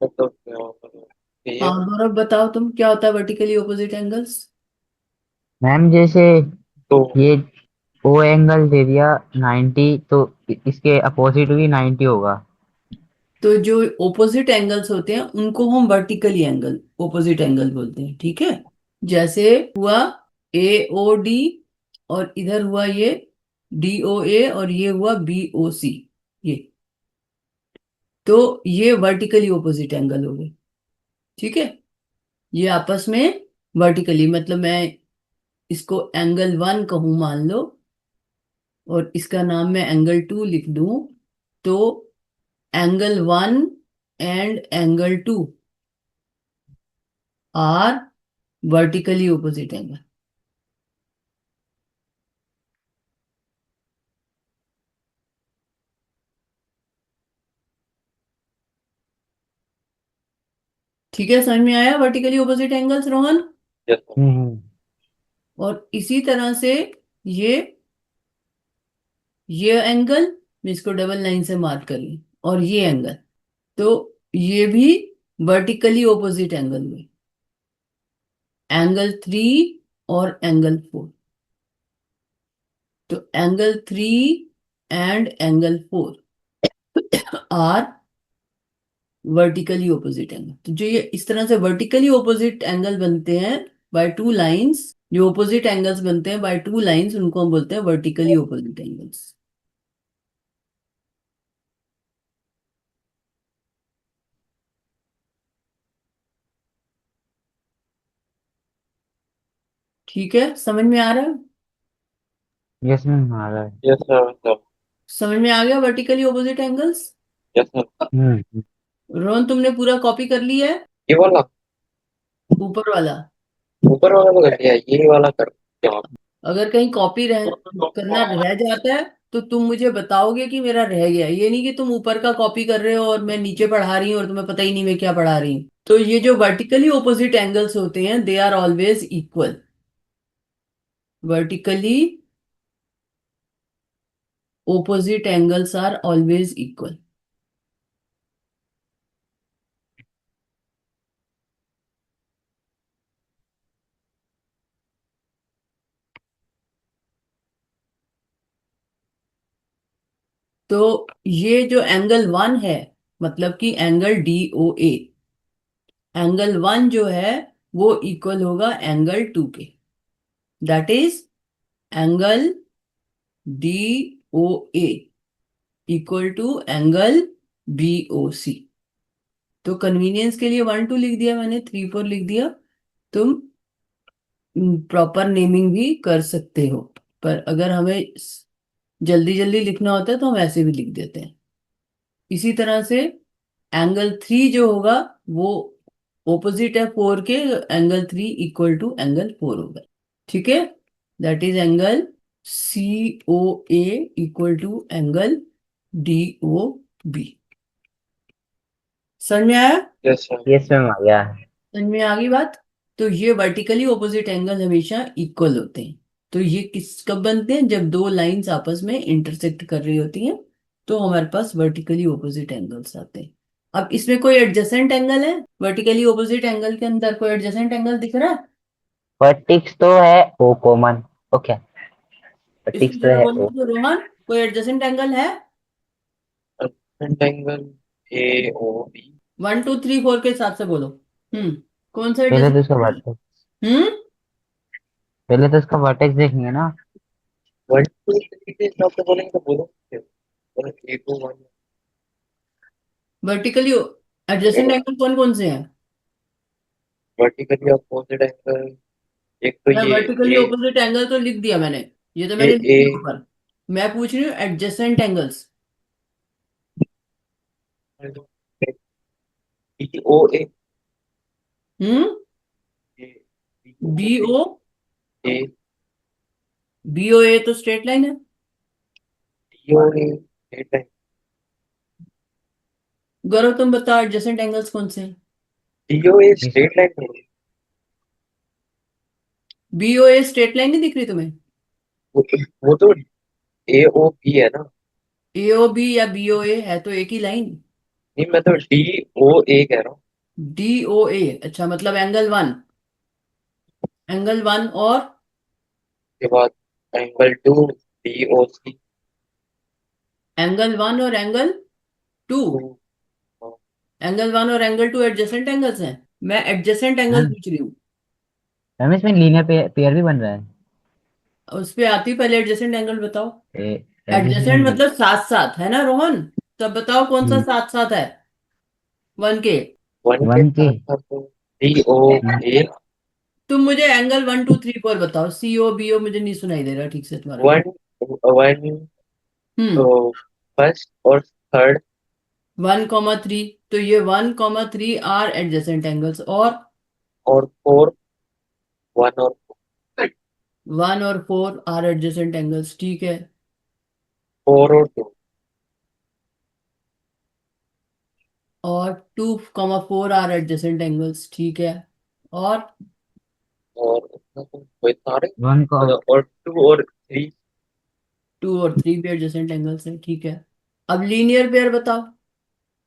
तो क्या होगा? ये हाँ गौरव बताओ, तुम क्या होता है वर्टिकली ओपोजिट एंगल्स? मैम जैसे तो ये ओ एंगल दे दिया 90, तो इसके अपोजिट भी 90 होगा। तो जो ओपोजिट एंगल्स होते हैं उनको हम वर्टिकली एंगल, ओपोजिट एंगल बोलते हैं, ठीक है। जैसे हुआ AOD, और इधर हुआ ये DOA, और ये हुआ BOC, ये। तो ये वर्टिकली ओपोजिट एंगल हो गए, ठीक है। ये आपस में वर्टिकली, मतलब मैं इसको एंगल 1 कहूं मान लो, और इसका नाम मैं एंगल 2 लिख दूं, तो angle 1 and angle 2 are vertically opposite angle, ठीक है। समझ में आया वर्टिकली opposite एंगल्स रोहन? जैसा हम्म। और इसी तरह से ये ये एंगल मैं इसको डबल लाइन से मार्क करी, और ये एंगल, तो ये भी वर्टिकली ऑपोजिट एंगल हुए, एंगल 3 और एंगल 4। तो angle 3 and angle 4 are vertically opposite angle. तो जो ये इस तरह से वर्टिकली ऑपोजिट एंगल बनते हैं बाय टू लाइंस, जो ऑपोजिट एंगल्स बनते हैं बाय टू लाइंस, उनको हम बोलते हैं वर्टिकली ऑपोजिट एंगल्स। ठीक है, समझ में आ रहा है? यस मैम आ रहा है। Yes sir. समझ में आ गया vertically opposite angles? Yes sir. Rohan, तुमने पूरा कॉपी कर लिया है? ये वाला ऊपर वाला? ऊपर वाला तो कर लिया, ये वाला कर क्या आप? अगर कहीं कॉपी करना रह जाता है तो तुम मुझे बताओगे कि मेरा रह गया। ये नहीं कि तुम ऊपर का कॉपी कर रहे हो और मैं नीचे पढ़ा रही हूँ और तुम्हें पता ही नहीं मैं क्या पढ़ा रही हूँ। तो ये जो वर्टिकली ऑपोजिट एंगल्स होते हैं they are always equal. Vertically opposite angles are always equal. तो ये जो एंगल 1 है, मतलब कि angle D O A, angle 1 जो है वो इक्वल होगा एंगल 2 के। That is angle D O A equal to angle B O C. तो कन्वीनियंस के लिए 1 2 लिख दिया मैंने, 3 4 लिख दिया। तुम प्रॉपर नेमिंग भी कर सकते हो, पर अगर हमें जल्दी जल्दी लिखना होता है तो हम ऐसे भी लिख देते हैं। इसी तरह से एंगल 3 जो होगा वो ऑपोजिट है 4 के, एंगल 3 इक्वल टू एंगल 4 होगा। ठीक है, that is angle C O A equal to angle D O B. समझ में आया? Yes sir. यस मैम आ गया। समझ में आ गई बात? तो ये वर्टिकली ऑपोजिट एंगल हमेशा इक्वल होते हैं। तो ये किस कब बनते हैं? जब दो लाइंस आपस में इंटरसेक्ट कर रही होती हैं, तो हमारे पास वर्टिकली ऑपोजिट एंगल्स आते हैं। अब इसमें कोई एडजेसेंट एंगल है? वर्टिकली ऑपोजिट एंगल के अंदर कोई एडजेसेंट एंगल दिख रहा है? वर्टिक्स तो है ओ कॉमन। ओके, इसकी वर्टिक्स तो जरा है बोलो ओ। तो रोहन, कोई एडजेसेंट एंगल है? Angle A O B. 1 2 3 4 के हिसाब से बोलो। कौन सा पहले तो एडजेसेंट इसका एंगल? वर्टेक्स, हम्म पहले तो इसका वर्टेक्स देखेंगे ना। 1 2 3 के हिसाब से बोलेंगे तो बोलो। A two one. Vertically adjacent angle कौन कौन से हैं? वर्टिकली अपोजिट एंगल, एक तो मैं ये वर्टिकली ए ऑपोजिट एंगल तो लिख दिया मैंने, ये तो ए मैंने लिख ए दिया ऊपर। मैं पूछ रही हूँ adjacent angles. B O A hmm B B O O A B O A तो स्ट्रेट लाइन है। D O A. गौरव तुम बताओ एडजेसेंट एंगल्स कौन से हैं? डी ओ ए इस स्ट्रेट लाइन है। B O A straight line नहीं दिख रही तुम्हें? वो तो ए ओ बी है ना। ए ओ बी या बी ओ ए है तो एक ही लाइन। नहीं, मैं तो डी ओ ए कह रहा हूँ। डी ओ ए, अच्छा, मतलब एंगल 1, एंगल 1 और के बाद angle two D O C angle 1 और एंगल 2। टू। एंगल 1 और एंगल 2 एडजेसेंट एंगल्स हैं। मैं एडजेसेंट एंगल मैम, पूछ रही हूँ। मैम इसमें लीनियर पेयर भी बन रहा है। उस पे आती, पहले एडजेसेंट एंगल बताओ। Adjacent adjacent. मतलब साथ साथ है ना रोहन? तब बताओ कौन सा साथ साथ है 1 के? वन के वन के। साथ साथ डी ओ ए। तुम मुझे एंगल 1 2 3 4 बताओ। सी ओ बी ओ मुझे नहीं सुनाई दे रहा ठीक से तुम्हारा। वन वन हम्म तो फर्स्ट और थर्ड 1 3, तो ये 1 3 आर एडजेसेंट एंगल्स। और फोर, वन और 1 और 4 आर एडजेसेंट एंगल्स, ठीक है। फोर और टू। और 2 4 आर एडजेसेंट एंगल्स, ठीक है। और और कोई सारे वन को। और टू और थ्री 2 और 3 भी एडजेसेंट एंगल्स हैं, ठीक है। अब लीनियर पेयर बताओ,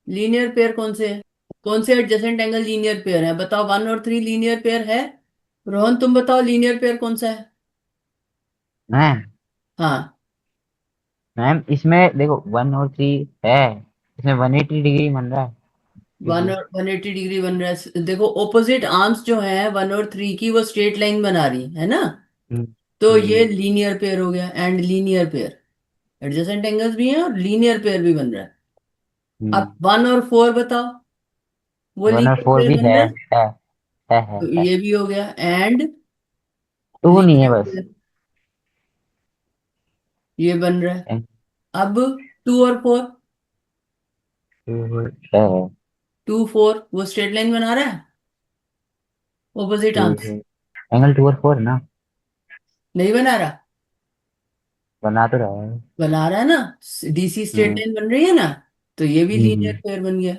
लीनियर पेयर कौन से हैं, कौन से एडजेसेंट एंगल लीनियर पेयर है बताओ। 1 और 3 लीनियर पेयर है। रोहन तुम बताओ लीनियर पेयर कौन सा है। मैम हाँ, मैम इसमें देखो 1 और 3 है, इसमें 180 डिग्री बन रहा है। 1 क्योंकि और 180 डिग्री बन रहा है। देखो ऑपोजिट आर्म्स जो है 1 और 3 की, वो स्ट्रेट लाइन बना रही है ना। हम्म, तो ये हम्म, लीनियर पेयर हो गया, and linear pair, adjacent angles भी हैं और लीनियर पेयर भी बन रहा है। अब 1 और 4 बताओ, वो 1 और 4 लीनियर पेयर भी बन रहा है। है, तो है। ये भी हो गया, एंड 2 नहीं है लीनियर बस। पेयर ये बन रहा है। अब 2 और 4, है 2 4 वो स्ट्रेट लाइन बना रहा है, ऑपोजिट आर्म्स। एंगल 2 और 4 ना, नहीं बना रहा, बना तो रहा है। बना रहा है ना, डीसी स्ट्रेट हम्म, लाइन बन रही है ना। तो ये भी लीनियर हम्म, पेयर बन गया।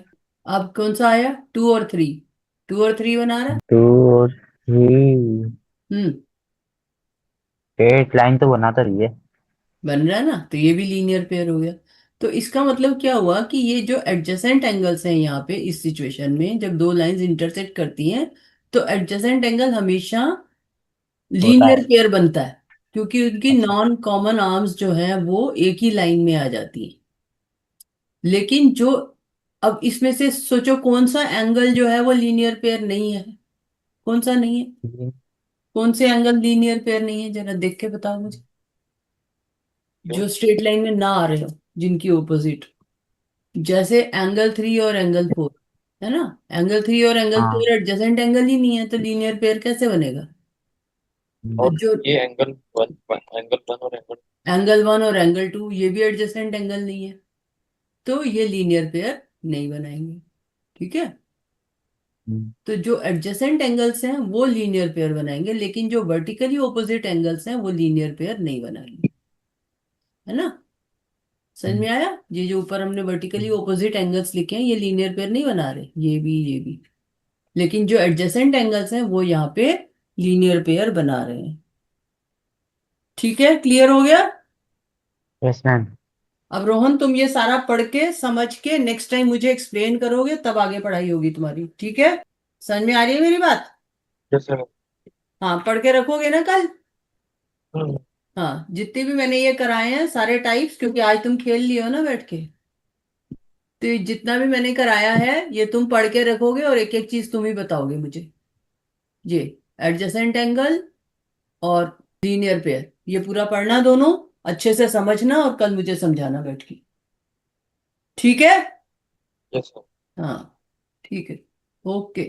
अब कौन सा आया, 2 और 3, 2 और 3 बना रहा है। 2 और 3 हम्म, स्ट्रेट लाइन तो बना तो रही है। बन रहा है ना, तो ये भी लीनियर पेयर हो गया। तो इसका मतलब क्या हुआ कि ये जो एडजेसेंट एंगल्स हैं यहाँ पे, इस सिचुएशन में जब दो लाइंस इंटरसेक्ट करती हैं, तो एडजेसेंट एंगल हमेशा होता लीनियर है। पेयर बनता है, क्योंकि उनकी अच्छा। नॉन कॉमन आर्म्स जो है वो एक ही लाइन में आ जाती है। लेकिन जो, अब इसमें से सोचो कौन सा एंगल जो है वो लीनियर पेयर नहीं है, कौन सा नहीं है, कौन से एंगल लीनियर पेयर नहीं है, जरा देख के बताओ मुझे, जो स्ट्रेट लाइन में ना आ रहे हो, जिनकी ऑपोजिट। जैसे एंगल 3 और एंगल 4 है ना, एंगल 3 और एंगल 4 हाँ। एडजेसेंट एंगल ही नहीं है, तो लीनियर पेयर कैसे बनेगा। हम्म, और जो ये एंगल 1 और एंगल एंगल 1 और एंगल 2 ये भी एडजेसेंट एंगल नहीं है, तो ये लीनियर पेयर नहीं बनाएंगे, ठीक है। हम्म, तो जो एडजेसेंट एंगल्स हैं वो लीनियर पेयर बनाएंगे, लेकिन जो वर्टिकली ऑपोजिट एंगल्स हैं वो लीनियर पेयर नहीं बनाएंगे, है ना। समझ हम्म, में आया, ये जो ऊपर हमने वर्टिकली ऑपोजिट एंगल्स लिखे हैं ये लीनियर पेयर नहीं बना रहे, ये भी। लेकिन जो एडजेसेंट एंगल्स हैं वो यहाँ पे लीनियर पेयर बना रहे हैं, ठीक है, क्लियर हो गया। Yes ma'am. अब रोहन तुम ये सारा पढ़ के समझ के नेक्स्ट टाइम मुझे एक्सप्लेन करोगे, तब आगे पढ़ाई होगी तुम्हारी, ठीक है। समझ में आ रही है मेरी बात। जैसे हाँ, पढ़ के रखोगे ना कल। हम्म, हाँ, जितने भी मैंने ये कराए हैं सारे टाइप्स, क्योंकि आज तुम खेल लिए हो ना बैठ के, तो ये जितना भी मैंने कराया है ये तुम पढ़ के रखोगे, और एक एक चीज तुम ही बताओगे मुझे। ये एडजेसेंट एंगल और लीनियर पेयर ये पूरा पढ़ना, दोनों अच्छे से समझना, और कल मुझे समझाना बैठ के, ठीक है। जैसे हाँ, ठीक है, ओके।